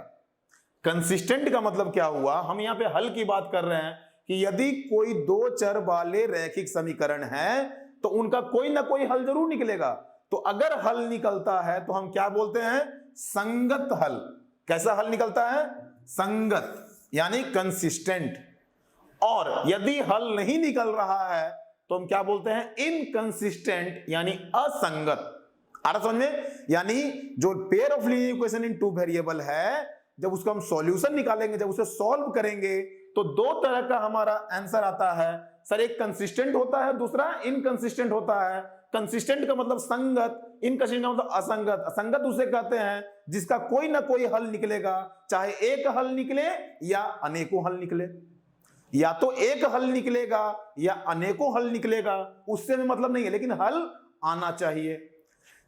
कंसिस्टेंट का मतलब क्या हुआ, हम यहां पे हल की बात कर रहे हैं कि यदि कोई दो चर वाले रैखिक समीकरण है तो उनका कोई ना कोई हल जरूर निकलेगा। तो अगर हल निकलता है तो हम क्या बोलते हैं, संगत हल। कैसा हल निकलता है, संगत, यानी कंसिस्टेंट। और यदि हल नहीं निकल रहा है तो हम क्या बोलते हैं, इनकंसिस्टेंट, यानी असंगत। आ रहा समझ में। यानी जो pair of linear equation in two variable है, जब उसका हम सॉल्यूशन निकालेंगे, जब उसे सॉल्व करेंगे, तो दो तरह का हमारा आंसर आता है सर। एक कंसिस्टेंट होता है, दूसरा इनकंसिस्टेंट होता है। कंसिस्टेंट का मतलब संगत, इनकंसिस्टेंट का मतलब असंगत। असंगत उसे कहते हैं जिसका कोई ना कोई हल निकलेगा, चाहे एक हल निकले या अनेकों हल निकले। या तो एक हल निकलेगा या अनेकों हल निकलेगा, उससे भी मतलब नहीं है, लेकिन हल आना चाहिए।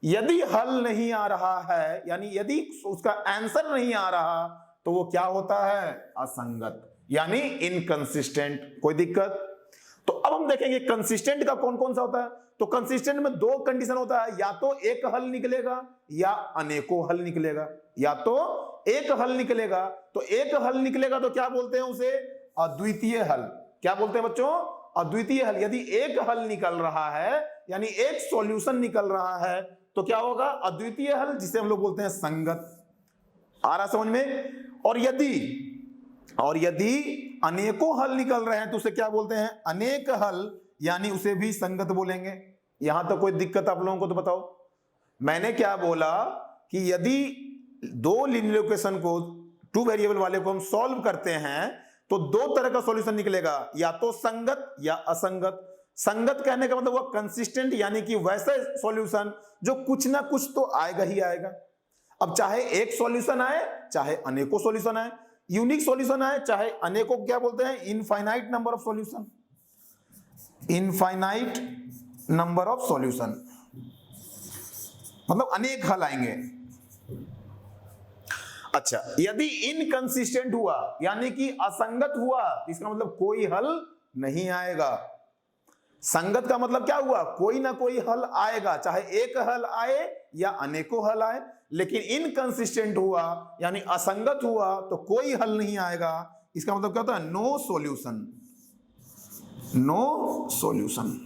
यदि हल नहीं आ रहा है, यानी यदि उसका आंसर नहीं आ रहा, तो वो क्या होता है, असंगत, यानी इनकंसिस्टेंट। कोई दिक्कत। तो अब हम देखेंगे कंसिस्टेंट का कौन कौन सा होता है। तो कंसिस्टेंट में दो कंडीशन होता है, या तो एक हल निकलेगा या अनेकों हल निकलेगा। या तो एक हल निकलेगा, तो एक हल निकलेगा तो क्या बोलते हैं उसे, अद्वितीय हल। क्या बोलते हैं बच्चों, अद्वितीय हल। यदि एक हल निकल रहा है, यानी एक सॉल्यूशन निकल रहा है, तो क्या होगा, अद्वितीय हल, जिसे हम लोग बोलते हैं संगत। आ रहा समझ में। और यदि अनेकों हल निकल रहे हैं तो उसे क्या बोलते हैं, अनेक हल, यानी उसे भी संगत बोलेंगे। यहां तक कोई दिक्कत आप लोगों को तो बताओ। मैंने क्या बोला कि यदि दो लीनियर इक्वेशन को टू वेरिएबल वाले को हम सॉल्व करते हैं तो दो तरह का सॉल्यूशन निकलेगा, या तो संगत या असंगत। संगत कहने का मतलब वो कंसिस्टेंट, यानी कि वैसा सॉल्यूशन जो कुछ ना कुछ तो आएगा ही आएगा। अब चाहे एक सॉल्यूशन आए चाहे अनेकों सॉल्यूशन आए, यूनिक सॉल्यूशन आए चाहे अनेकों, क्या बोलते हैं, infinite number of solution, infinite number of solution, मतलब अनेक हल आएंगे। अच्छा, यदि इनकंसिस्टेंट हुआ यानी कि असंगत हुआ, इसका मतलब कोई हल नहीं आएगा। संगत का मतलब क्या हुआ, कोई ना कोई हल आएगा, चाहे एक हल आए या अनेकों हल आए। लेकिन इनकंसिस्टेंट हुआ यानी असंगत हुआ तो कोई हल नहीं आएगा। इसका मतलब क्या होता है, नो सॉल्यूशन, नो सॉल्यूशन।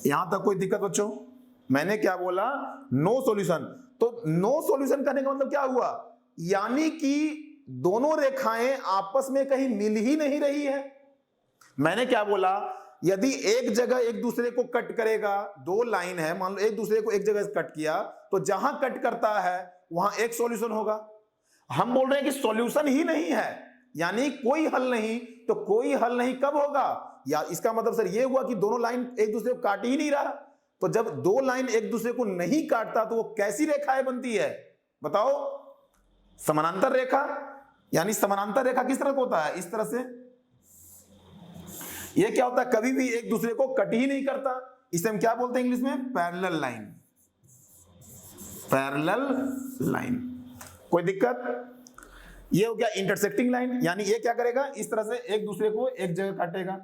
यहां तक कोई दिक्कत बच्चों? मैंने क्या बोला, नो सॉल्यूशन। तो नो सॉल्यूशन करने का मतलब क्या हुआ, यानी कि दोनों रेखाएं आपस में कहीं मिल ही नहीं रही है। मैंने क्या बोला, यदि एक जगह एक दूसरे को कट करेगा, दो लाइन है, मान लो एक दूसरे को एक जगह से कट किया, तो जहां कट करता है वहां एक सॉल्यूशन होगा। हम बोल रहे हैं कि सॉल्यूशन ही नहीं है, यानी कोई हल नहीं। तो कोई हल नहीं कब होगा, या इसका मतलब सर ये हुआ कि दोनों लाइन एक दूसरे को काट ही नहीं रहा। तो जब दो लाइन एक दूसरे को नहीं काटता तो वो कैसी रेखाएं बनती है बताओ, समानांतर रेखा। यानी समानांतर रेखा किस तरह का होता है, इस तरह से। ये क्या होता है, कभी भी एक दूसरे को कट ही नहीं करता, इसे हम क्या बोलते हैं इंग्लिश में, पैरेलल लाइन, पैरेलल लाइन। कोई दिक्कत? ये हो गया इंटरसेक्टिंग लाइन, यानी ये क्या करेगा, इस तरह से एक दूसरे को एक जगह काटेगा।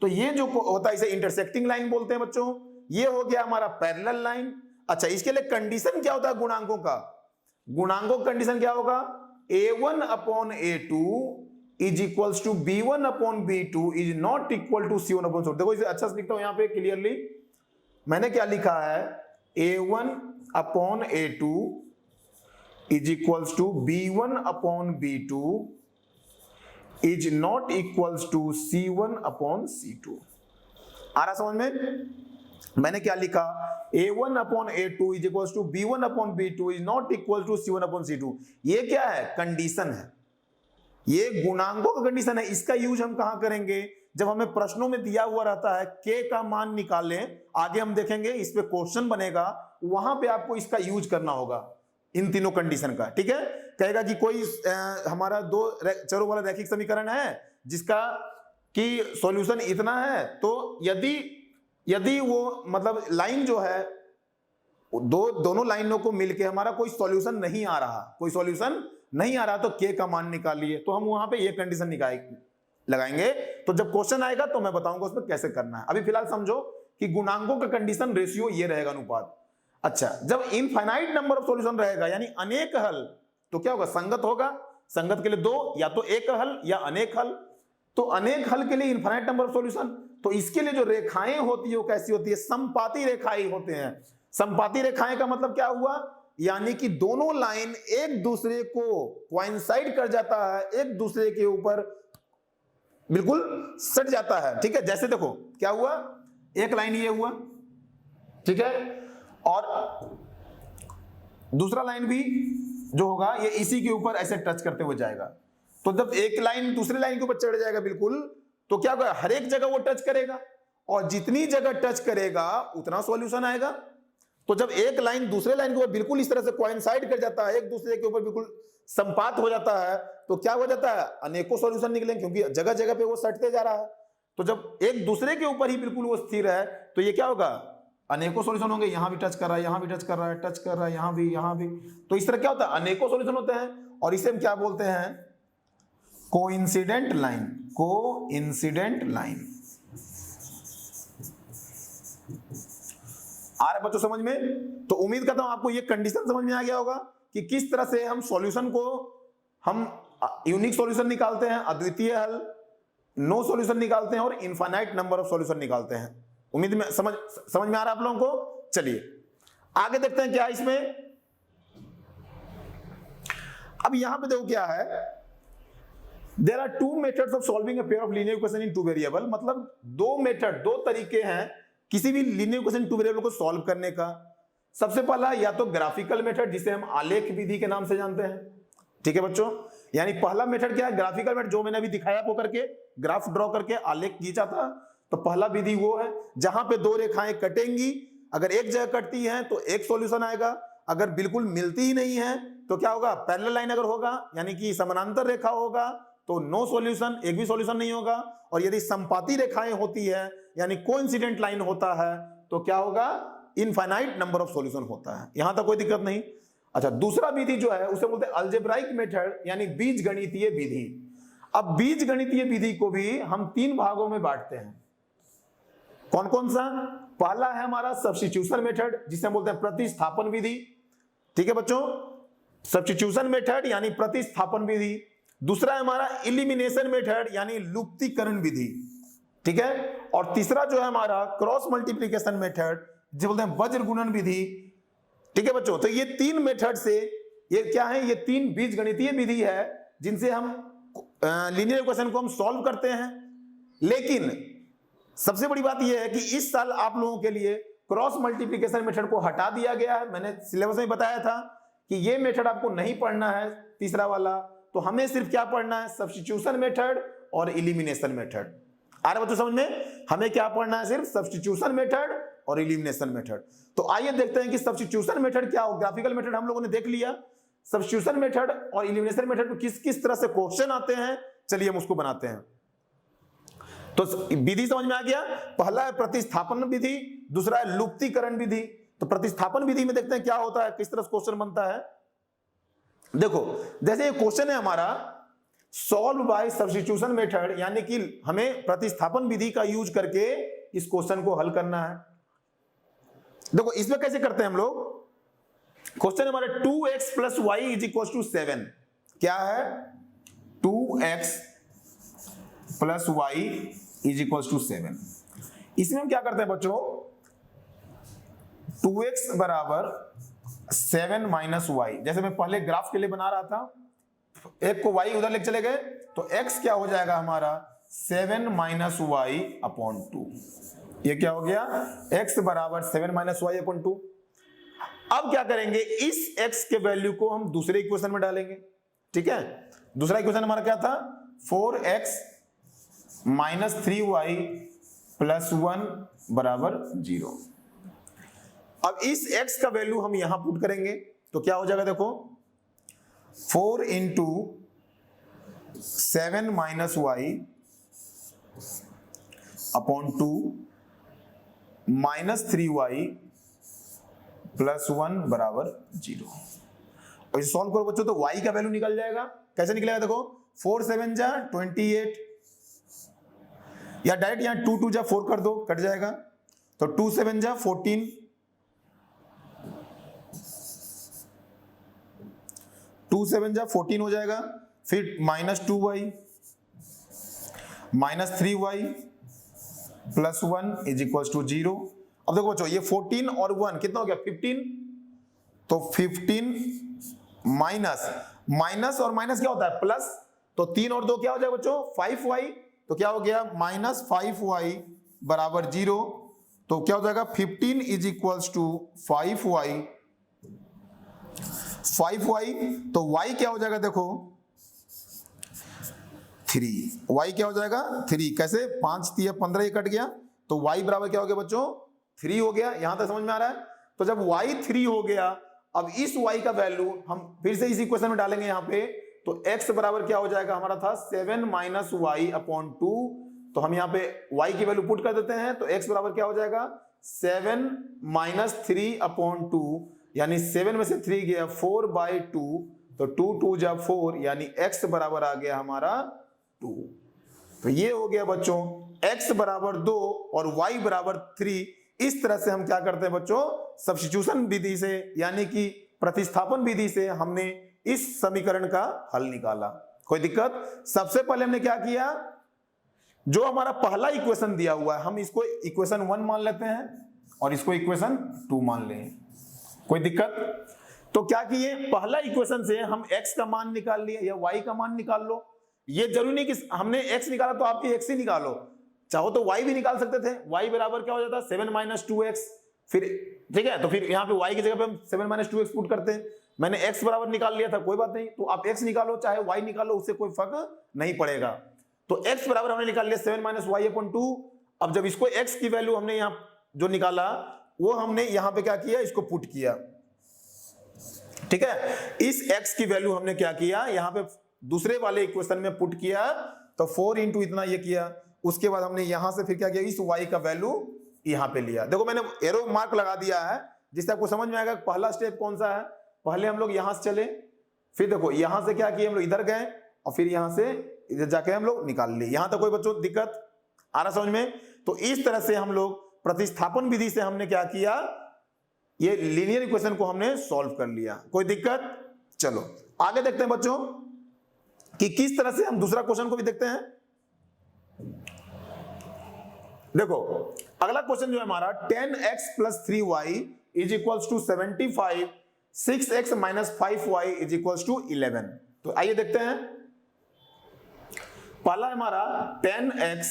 तो ये जो होता है इसे इंटरसेक्टिंग लाइन बोलते हैं बच्चों। ये हो गया हमारा पैरेलल लाइन। अच्छा, इसके लिए कंडीशन क्या होता है गुणांकों का, गुणांकों का कंडीशन क्या होगा, a1 upon a2 is equals to b1 upon b2 is not equal to c1 upon c2। देखो इसे अच्छा से लिखता हूं यहां पे क्लियरली। मैंने क्या लिखा है, a1 upon a2 is equals to b1 upon b2 is not equals to c1 upon c2। आ रहा समझ में? मैंने क्या लिखा, a1 upon a2 is equals to b1 upon b2 is not equal to c1 upon c2। ये क्या है, कंडीशन है, ये गुणांकों का कंडीशन है। इसका यूज हम कहां करेंगे, जब हमें प्रश्नों में दिया हुआ रहता है k का मान निकालें, आगे हम देखेंगे इस पे क्वेश्चन बनेगा, वहां पे आपको इसका यूज करना होगा, इन तीनों कंडीशन का। ठीक है, कहेगा कि कोई हमारा दो चरों वाला रैखिक समीकरण है जिसका कि सॉल्यूशन इतना है, तो यदि वो मतलब लाइन जो है दोनों लाइनों को मिलके हमारा कोई सॉल्यूशन नहीं आ रहा, कोई सॉल्यूशन नहीं आ रहा, तो k का मान निकालिए। तो हम वहां पे ये कंडीशन लगाएंगे, तो जब क्वेश्चन आएगा तो मैं बताऊंगा उसमें कैसे करना है। अभी फिलहाल समझो कि गुणांकों का कंडीशन रेशियो ये रहेगा, अनुपात। अच्छा, जब इनफाइनाइट नंबर ऑफ सॉल्यूशन रहेगा यानी अनेक हल, तो क्या होगा, संगत होगा। संगत के लिए दो, या तो एक हल या अनेक हल। तो अनेक हल के लिए इनफाइनाइट नंबर ऑफ सॉल्यूशन, तो इसके लिए जो रेखाएं होती है वो कैसी होती है, समपाती रेखाएं होते हैं। समपाती रेखाएं का मतलब क्या हुआ, यानी कि दोनों लाइन एक दूसरे को कोइंसाइड कर जाता है, एक दूसरे के ऊपर बिल्कुल सट जाता है। ठीक है, जैसे देखो क्या हुआ, एक लाइन ये हुआ, ठीक है, और दूसरा लाइन भी जो होगा ये इसी के ऊपर ऐसे टच करते हुए जाएगा। तो जब एक लाइन दूसरी लाइन के ऊपर चढ़ जाएगा बिल्कुल, तो क्या होगा, हर एक जगह वो टच करेगा, और जितनी जगह टच करेगा उतना सॉल्यूशन आएगा। तो जब एक लाइन दूसरे लाइन के ऊपर बिल्कुल इस तरह से कोइंसाइड कर जाता है, एक दूसरे के ऊपर बिल्कुल संपात हो जाता है, तो क्या हो जाता है, अनेकों सॉल्यूशन निकलेंगे, क्योंकि जगह जगह पे वो सटते जा रहा है। तो जब एक दूसरे के ऊपर ही बिल्कुल वो स्थिर है, तो ये क्या होगा, अनेकों सॉल्यूशन होंगे। यहां भी टच कर रहा है, यहां भी टच कर रहा है, टच कर रहा है, यहां भी। तो इस तरह क्या होता है, अनेकों सॉल्यूशन होते हैं, और इसे हम क्या बोलते हैं, कोइंसिडेंट लाइन, कोइंसिडेंट लाइन। आ रहा बच्चों समझ में? तो उम्मीद करता हूं आपको ये कंडीशन समझ में आ गया होगा कि किस तरह से हम सॉल्यूशन को, हम यूनिक सॉल्यूशन निकालते हैं, अद्वितीय हल, नो सॉल्यूशन निकालते हैं, और इनफाइनाइट नंबर ऑफ सॉल्यूशन निकालते हैं। उम्मीद में समझ में आ रहा है आप लोगों को? चलिए आगे देखते हैं क्या है इसमें। अब यहां पे देखो क्या है, there are two methods of solving a pair of linear equation in two variable. मतलब दो मेथड, दो तरीके हैं किसी भी लीनियर इक्वेशन टू वेरिएबल को सॉल्व करने का। सबसे पहला या तो ग्राफिकल मेथड, जिसे हम आलेख विधि के नाम से जानते हैं, ठीक है बच्चों, यानी पहला मेथड क्या है, ग्राफिकल मेथड, जो मैंने अभी दिखाया आपको करके, ग्राफ ड्रॉ करके आलेख खींचा था। तो पहला विधि वो है जहां पे दो रेखाएं कटेंगी, अगर एक जगह कटती हैं तो एक सॉल्यूशन आएगा, अगर बिल्कुल मिलती ही नहीं है तो क्या होगा, पैरेलल लाइन अगर होगा यानी कि समानांतर रेखा होगा तो नो सॉल्यूशन, एक भी सॉल्यूशन नहीं होगा। और यदि संपाती रेखाएं होती है यानी कोइंसिडेंट लाइन होता है तो क्या होगा, इनफाइनाइट नंबर ऑफ सॉल्यूशन होता है। यहां तक कोई दिक्कत नहीं। अच्छा, दूसरा विधि जो है उसे बोलते हैं अलजेब्राइक मेथड यानी बीजगणितीय विधि। अब बीजगणितीय विधि को भी हम तीन भागों में बांटते हैं। कौन कौन सा, पहला है हमारा सब्स्टिट्यूशन मेथड जिसे हम बोलते हैं प्रतिस्थापन विधि। ठीक है बच्चों, सब्स्टिट्यूशन मेथड यानी प्रतिस्थापन विधि। दूसरा है हमारा इलिमिनेशन मेथड यानी लुप्तीकरण विधि। ठीक है, और तीसरा जो है हमारा क्रॉस मल्टीप्लिकेशन मेथड जिसे बोलते हैं वज्र गुणन विधि। ठीक है बच्चों, तो ये तीन मेथड से, ये क्या है, ये तीन बीजगणितीय विधि है जिनसे हम लीनियर इक्वेशन को हम सॉल्व करते हैं। लेकिन सबसे बड़ी बात यह है कि इस साल आप लोगों के लिए क्रॉस मल्टीप्लिकेशन मेथड को हटा दिया गया है। मैंने सिलेबस में बताया था कि ये मेथड आपको नहीं पढ़ना है, तीसरा वाला, तो हमें सिर्फ क्या पढ़ना है, सब्स्टिट्यूशन मेथड और इलिमिनेशन मेथड। आ रहा बच्चों समझ में, हमें क्या पढ़ना है, सिर्फ सब्स्टिट्यूशन मेथड और इलिमिनेशन मेथड। तो आइए देखते हैं कि सब्स्टिट्यूशन मेथड क्या हो। ग्राफिकल मेथड हम लोगों ने देख लिया, सब्स्टिट्यूशन मेथड और इलिमिनेशन मेथड में किस किस तरह से क्वेश्चन आते हैं, चलिए हम उसको बनाते हैं। तो विधि समझ में आ गया, पहला है प्रतिस्थापन विधि, दूसरा है लुप्तीकरण विधि। तो प्रतिस्थापन विधि में देखते हैं क्या होता है, किस तरह से क्वेश्चन बनता है। देखो, जैसे ये क्वेश्चन है हमारा, सॉल्व बाय सब्स्टिट्यूशन मेथड, यानी कि हमें प्रतिस्थापन विधि का यूज करके इस क्वेश्चन को हल करना है। देखो इसमें कैसे करते हैं हम लोग, क्वेश्चन हमारे 2x + y = 7। क्या है, 2x + y = 7। इसमें हम क्या करते हैं बच्चों, 2x = 7 - y, जैसे मैं पहले ग्राफ के लिए बना रहा था, एक को y उधर लेके चले गए तो x क्या हो जाएगा हमारा, 7 - y/2। ये क्या हो गया, x = 7 - y/2। अब क्या करेंगे, इस x के वैल्यू को हम दूसरे इक्वेशन में डालेंगे। ठीक है, दूसरा इक्वेशन हमारा क्या था, 4x - 3y + 1 = 0। अब इस x का वैल्यू हम यहां पुट करेंगे तो क्या हो जाएगा, देखो 4 × 7 - y/2 -3y + 1 = 0। और इसे सॉल्व करो बच्चों तो y का वैल्यू निकल जाएगा। कैसे निकलेगा, देखो 4 × 7 = 28, या डायरेक्ट यहां 2 × 2 = 4 कर दो, कट जाएगा। तो 2 × 7 = 14, 2 × 7 = 14 हो जाएगा। फिर -2y -3y + 1 = 0। अब देखो बच्चों, ये 14 और 1 कितना हो गया, 15। तो 15 माइनस और माइनस क्या होता है, प्लस। तो 3 और 2 क्या हो जाएगा बच्चों, 5y। तो क्या हो गया, -5y = 0। तो क्या हो जाएगा, 15 = 5y। तो y क्या हो जाएगा, देखो 3। y क्या हो जाएगा, 3। कैसे, 5 × 3 = 15, ये कट गया। तो y बराबर क्या हो गया बच्चों, 3 हो गया। यहां तक समझ में आ रहा है। तो जब y 3 हो गया, अब इस y का वैल्यू हम फिर से इस इक्वेशन में डालेंगे यहां पे। तो x बराबर क्या हो जाएगा, हमारा था 7 - y/2। तो हम यहां पे y की वैल्यू पुट कर देते हैं। तो x बराबर क्या हो जाएगा, 7 - 3/2, यानी 7 में से 3 गया 4/2। तो 2 × 2 = 4, यानी x बराबर आ गया हमारा 2। तो ये हो गया बच्चों, x = 2 और y = 3। इस तरह से हम क्या करते हैं बच्चों, सब्स्टिट्यूशन विधि से यानी कि प्रतिस्थापन विधि से हमने इस समीकरण का हल निकाला। कोई दिक्कत। सबसे पहले हमने क्या किया, जो हमारा पहला इक्वेशन दिया हुआ है हम इसको इक्वेशन 1 मान लेते हैं और इसको इक्वेशन 2 मान लें। कोई दिक्कत। तो क्या किए, पहला इक्वेशन से हम x का मान निकाल लिए या y का मान निकाल लो। ये जरूरी नहीं कि हमने x निकाला तो आप भी x ही निकालो, चाहो तो y भी निकाल सकते थे। y बराबर क्या हो जाता है, 7 - 2x। फिर ठीक है, तो फिर यहाँ पे y की जगह पे हम 7 - 2x पुट करते हैं। मैंने x बराबर निकाल लिया था, कोई बात नहीं, तो आप x निकालो चाहे y निकालो, उससे कोई फर्क नहीं पड़ेगा। तो x बराबर हमने निकाल लिया 7 माइनस वाई अपॉन 2। अब जब इसको x की वैल्यू हमने यहाँ जो निकाला वो हमने यहाँ पे क्या किया, इसको पुट किया, ठीक है। इस x की वैल्यू हमने क्या किया, यहाँ पे दूसरे वाले इक्वेशन में पुट किया, तो 4 इंटू इतना ये किया। उसके बाद हमने यहां से फिर क्या किया, इस y का वैल्यू यहां पे लिया। देखो मैंने एरो मार्क लगा दिया है, जिससे आपको समझ में आएगा पहला स्टेप कौन सा है। पहले हम लोग यहां से चले, फिर देखो यहां से क्या किए, हम लोग इधर गए और फिर यहां से इधर जाके हम लोग निकाल लिए। यहां तक कोई बच्चों दिक्कत आ रहा समझ में? तो इस तरह से हम लोग प्रतिस्थापन विधि से हमने क्या किया, ये लीनियर इक्वेशन को हमने सॉल्व कर लिया। कोई दिक्कत? चलो आगे देखते हैं बच्चों कि किस तरह से हम दूसरा क्वेश्चन को भी देखते हैं। देखो अगला क्वेश्चन जो है हमारा 10x plus 3y is equals to 75, 6x minus 5y is equals to 11। तो आइए देखते हैं। पहला है हमारा 10x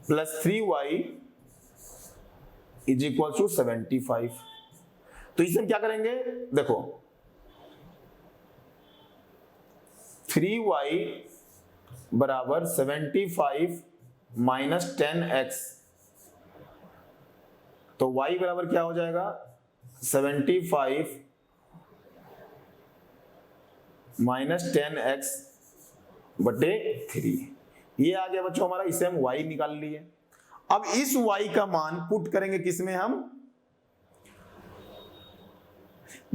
plus 3y is equals to 75। तो इसे हम क्या करेंगे, देखो 3y बराबर 75 माइनस 10x, तो y बराबर क्या हो जाएगा 75 माइनस 10x बटे 3। ये आ गया बच्चों हमारा, इसे हम y निकाल लिए। अब इस y का मान पुट करेंगे किसमें, हम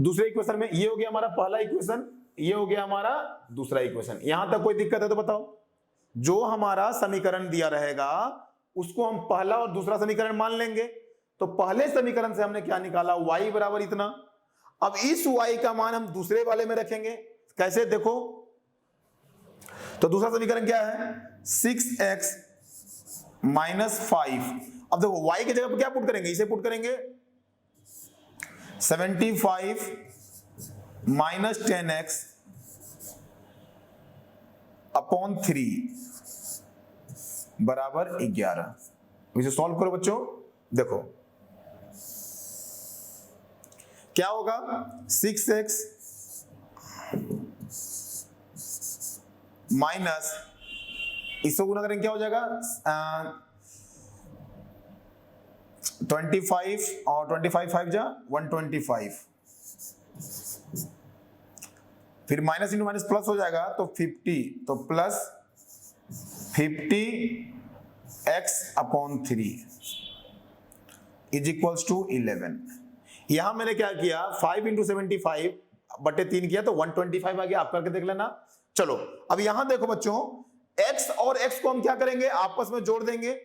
दूसरे इक्वेशन में। ये हो गया हमारा पहला इक्वेशन, ये हो गया हमारा दूसरा इक्वेशन। यहां तक कोई दिक्कत है तो बताओ। जो हमारा समीकरण दिया रहेगा उसको हम पहला और दूसरा समीकरण मान लेंगे। तो पहले समीकरण से हमने क्या निकाला, y बराबर इतना। अब इस y का मान हम दूसरे वाले में रखेंगे। कैसे, देखो तो दूसरा समीकरण क्या है 6x माइनस 5। अब देखो y की जगह पर क्या पुट करेंगे, इसे पुट करेंगे 75 माइनस 10x अपॉन 3 बराबर 11। इसे सॉल्व करो बच्चों। देखो क्या होगा 6x माइनस, इसको गुना करेंगे क्या हो जाएगा 25 और 25 5 जा 125, फिर माइनस इंटू माइनस प्लस हो जाएगा तो 50, तो plus 50x upon 3 is equals to 11। यहां मैंने क्या किया 5 इंटू 75 बटे 3 किया तो 125 आ गया। आप करके देख लेना। चलो अब यहां देखो बच्चों, x और x को हम क्या करेंगे, आपस में जोड़ देंगे।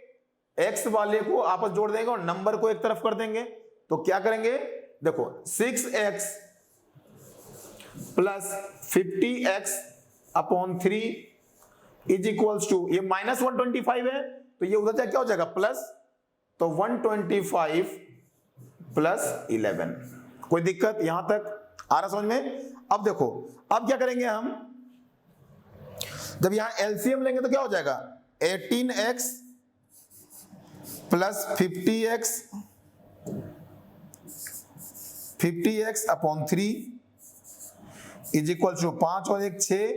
x वाले को आपस जोड़ देंगे और नंबर को एक तरफ कर देंगे। तो क्या करेंगे, देखो 6x plus 50x upon 3 is equals to, ये माइनस 125 है तो ये उधर क्या हो जाएगा प्लस, तो 125 प्लस 11। कोई दिक्कत यहां तक आ रहा समझ में? अब देखो अब क्या करेंगे हम, जब यहां एलसीएम लेंगे तो क्या हो जाएगा 18x plus 50x upon 3 is equal to 5 और 1 6,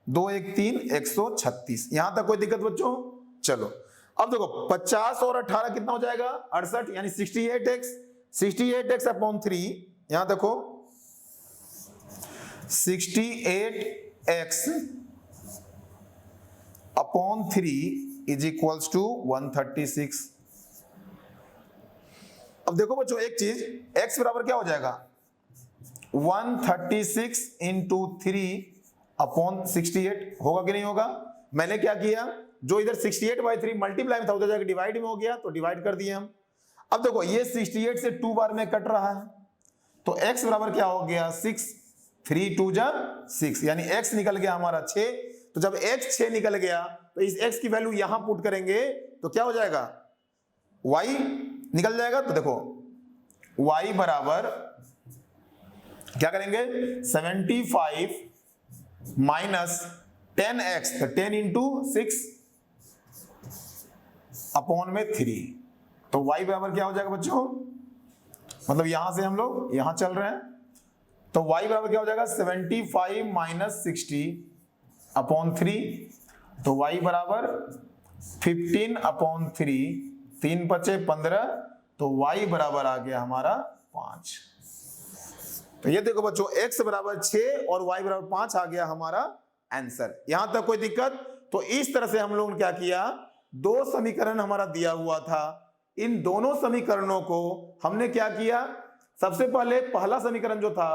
2 1 3 136। यहां तक कोई दिक्कत बच्चों? चलो अब देखो 50 और 18 कितना हो जाएगा 68, यानी 68x अपॉन 3। यहां देखो 68x upon 3 is equals to 136। अब देखो बच्चों एक चीज, x बराबर क्या हो जाएगा 136 इंटू 3 अपॉन 68 होगा कि नहीं होगा? मैंने क्या किया, जो इधर 68/3 मल्टीप्लाई में था उधर जाकर डिवाइड में हो गया तो डिवाइड कर दिए हम। अब देखो ये 68 से 2 बार में कट रहा है तो x बराबर क्या हो गया 6, 3 2 जा 6, यानी x निकल गया हमारा 6। तो जब x 6 निकल गया तो इस x की वैल्यू यहां पुट करेंगे तो क्या हो जाएगा y निकल जाएगा। तो देखो y बराबर क्या करेंगे 75 माइनस 10x, तो 10 इंटू 6 अपॉन में 3, तो y बराबर क्या हो जाएगा बच्चों मतलब यहां से हम लोग यहां चल रहे हैं, तो y बराबर क्या हो जाएगा 75 माइनस 60 अपॉन 3, तो y बराबर 15 अपॉन 3, 3 बचे 15, तो y बराबर आ गया हमारा 5। तो ये देखो बच्चों x बराबर 6 और y बराबर 5 आ गया हमारा आंसर। यहां तक कोई दिक्कत? तो इस तरह से हम लोगों ने क्या किया, दो समीकरण हमारा दिया हुआ था, इन दोनों समीकरणों को हमने क्या किया, सबसे पहले पहला समीकरण जो था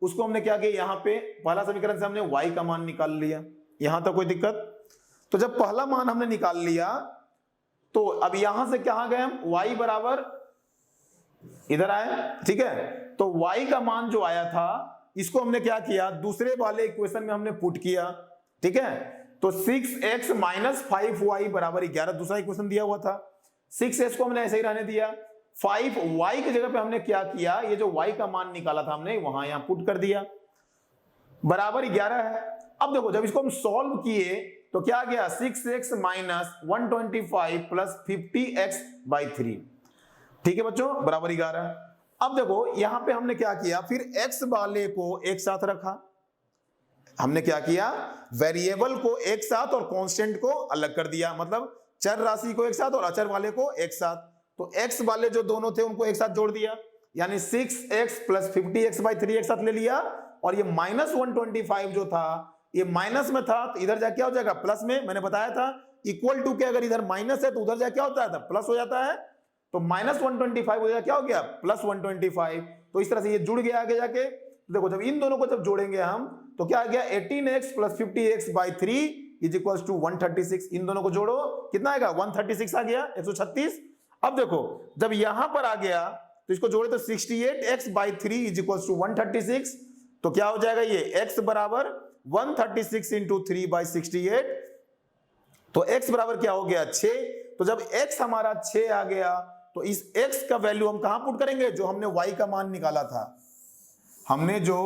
उसको हमने क्या किया, यहाँ पे पहला समीकरण से हमने y का मान निकाल लिया। यहां तक कोई दिक्कत? तो जब पहला मान हमने निकाल लिया तो अब यहां से कहां गए हम, y बराबर इधर आए, ठीक है। तो y का मान जो आया था इसको हमने क्या किया, दूसरे वाले इक्वेशन में हमने पुट किया, ठीक है। तो 6x माइनस 5y बराबर 11, दूसरा इक्वेशन दिया हुआ था। 6x को हमने ऐसे ही रहने दिया, 5y की जगह पे हमने क्या किया, ये जो y का मान निकाला था हमने वहां यहां पुट कर दिया, बराबर 11 है। अब देखो जब इसको हम सॉल्व किए तो क्या गया, 6x minus 125 plus 50x by 3, ठीक है बच्चों, बराबर 11। अब देखो यहां पे हमने क्या किया, फिर x वाले को एक साथ रखा, हमने क्या किया, वेरिएबल को एक साथ और कांस्टेंट को अलग कर दिया, मतलब चर राशि को एक साथ और अचर वाले को एक साथ। तो x वाले जो दोनों थे उनको एक साथ जोड़ दिया, यानी 6x प्लस 50x बाई 3 एक साथ ले लिया, और ये माइनस 125 जो था ये माइनस में था, तो इधर जाके क्या हो जाएगा, प्लस में। मैंने बताया था इक्वल टू के अगर इधर माइनस है तो उधर जाके क्या होता है, प्लस हो जाता है। तो माइनस 125 हो जाएगा, क्या हो गया, प्लस 125। तो इस तरह से ये जुड़ गया आगे जाके। देखो जब इन दोनों को जब जोड़ेंगे हम तो क्या आ गया, 18x plus 50x by 3 is equal to 136। इन दोनों को जोड़ो, कितना आएगा, 136 आ गया, 136। अब देखो जब यहां पर आ गया तो इसको जोड़े तो 68x by 3 is equal to 136, तो क्या हो जाएगा, ये x बराबर 136 इंटू 3 बाई 68, तो x बराबर क्या हो गया, 6। तो जब x हमारा 6 आ गया तो इस x का वैल्यू हम कहां पुट करेंगे, जो हमने y का मान निकाला था, हमने जो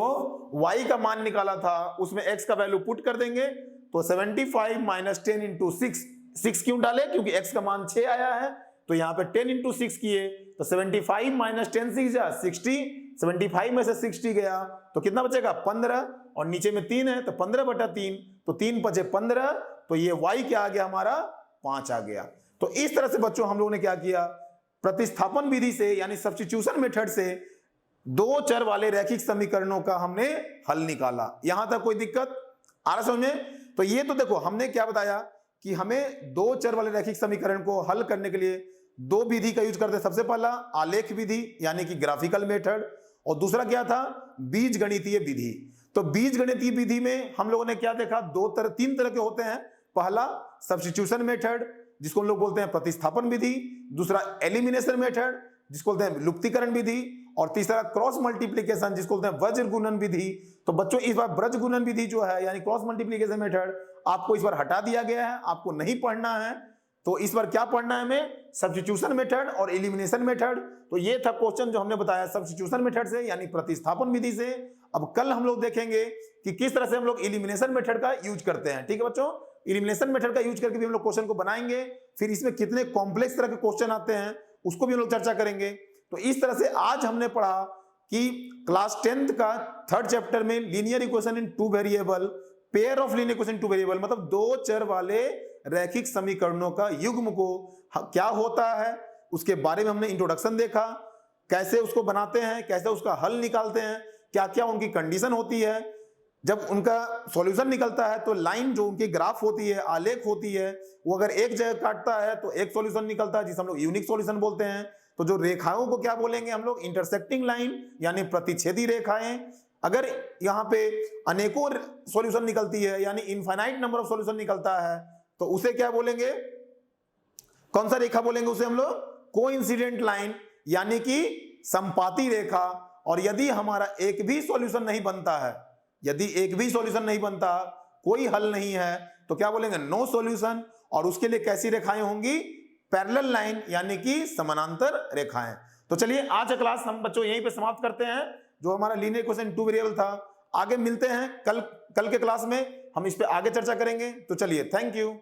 y का मान निकाला था उसमें x का वैल्यू पुट कर देंगे। तो 75 माइनस 10 इंटू 6 क्यों डाले, क्योंकि x का मान 6 आया है, तो यहाँ पे 10 इंटू 6 किए तो 75 माइनस 10 6 जा 60, 75 में से 60 गया तो कितना बचेगा, 15, और नीचे में 3 है तो 15 बटा 3, तो 3 बचे 15, तो ये y क्या आ गया हमारा, 5 आ गया। तो इस तरह से बच्चों हम लोगों ने क्या किया, प्रतिस्थापन विधि से यानी सब्स्टिट्यूशन मेथड से दो चर वाले रैखिक समीकरणों का हमने हल निकाला। यहां तक कोई दिक्कत आ रहा समझ में? तो ये तो देखो हमने क्या बताया कि हमें दो चर वाले रैखिक समीकरण को हल करने के लिए दो विधि का यूज करते हैं। सबसे पहला आलेख विधि यानी कि ग्राफिकल मेथड, और दूसरा क्या था, बीज गणितीय विधि। तो बीज गणितीय विधि में हम लोगों ने क्या देखा, तीन तरह के होते हैं। पहला सब्स्टिट्यूशन मेथड जिसको हम लोग बोलते हैं प्रतिस्थापन विधि, दूसरा एलिमिनेशन मेथड जिसको बोलते हैं लुप्तीकरण विधि, और तीसरा क्रॉस मल्टीप्लिकेशन जिसको बोलते हैं वज्र गुणन विधि। तो बच्चों इस बार वज्र गुणन विधि जो है यानी क्रॉस मल्टीप्लिकेशन मेथड आपको इस बार हटा दिया गया है, आपको नहीं पढ़ना है। तो इस बार क्या पढ़ना है हमें, सब्स्टिट्यूशन मेथड और एलिमिनेशन मेथड। तो ये था क्वेश्चन जो हमने बताया सब्स्टिट्यूशन मेथड से यानी प्रतिस्थापन विधि से। अब कल हम लोग देखेंगे कि किस तरह से हम लोग एलिमिनेशन मेथड का यूज करते हैं, ठीक है बच्चों। एलिमिनेशन मेथड का यूज करके भी हम लोग क्वेश्चन को बनाएंगे, फिर इसमें कितने कॉम्प्लेक्स तरह के क्वेश्चन आते हैं उसको भी हम लोग चर्चा करेंगे। तो इस तरह से आज हमने पढ़ा कि क्लास 10th का थर्ड चैप्टर में linear equation in two variable, pair of linear equation two variable, मतलब दो चर वाले रैखिक समीकरणों का युग्म को क्या होता है उसके बारे में हमने इंट्रोडक्शन देखा, कैसे उसको बनाते हैं, कैसे उसका हल निकालते हैं, क्या क्या उनकी कंडीशन होती है। जब उनका सॉल्यूशन निकलता है तो लाइन जो उनकी ग्राफ होती है, आलेख होती है, वो अगर एक जगह काटता है तो एक सॉल्यूशन निकलता है जिसे हम लोग यूनिक सॉल्यूशन बोलते हैं। तो जो रेखाओं को क्या बोलेंगे हम लोग, इंटरसेक्टिंग लाइन यानी प्रतिच्छेदी रेखाएं। अगर यहाँ पे अनेकों सॉल्यूशन निकलती है यानी इनफाइनाइट नंबर ऑफ सॉल्यूशन निकलता है तो उसे क्या बोलेंगे, कौन सा रेखा बोलेंगे उसे हम लोग, कोइंसिडेंट लाइन यानी कि संपाती रेखा। और यदि हमारा एक भी सॉल्यूशन नहीं बनता है, यदि एक भी सॉल्यूशन नहीं बनता, कोई हल नहीं है, तो क्या बोलेंगे, नो सॉल्यूशन। और उसके लिए कैसी रेखाएं होंगी, पैरेलल लाइन यानी कि समानांतर रेखाएं। तो चलिए आज का क्लास हम बच्चों यहीं पे समाप्त करते हैं, जो हमारा लीनियर इक्वेशन टू वेरिएबल था। आगे मिलते हैं कल के क्लास में, हम इस पे आगे चर्चा करेंगे। तो चलिए, थैंक यू।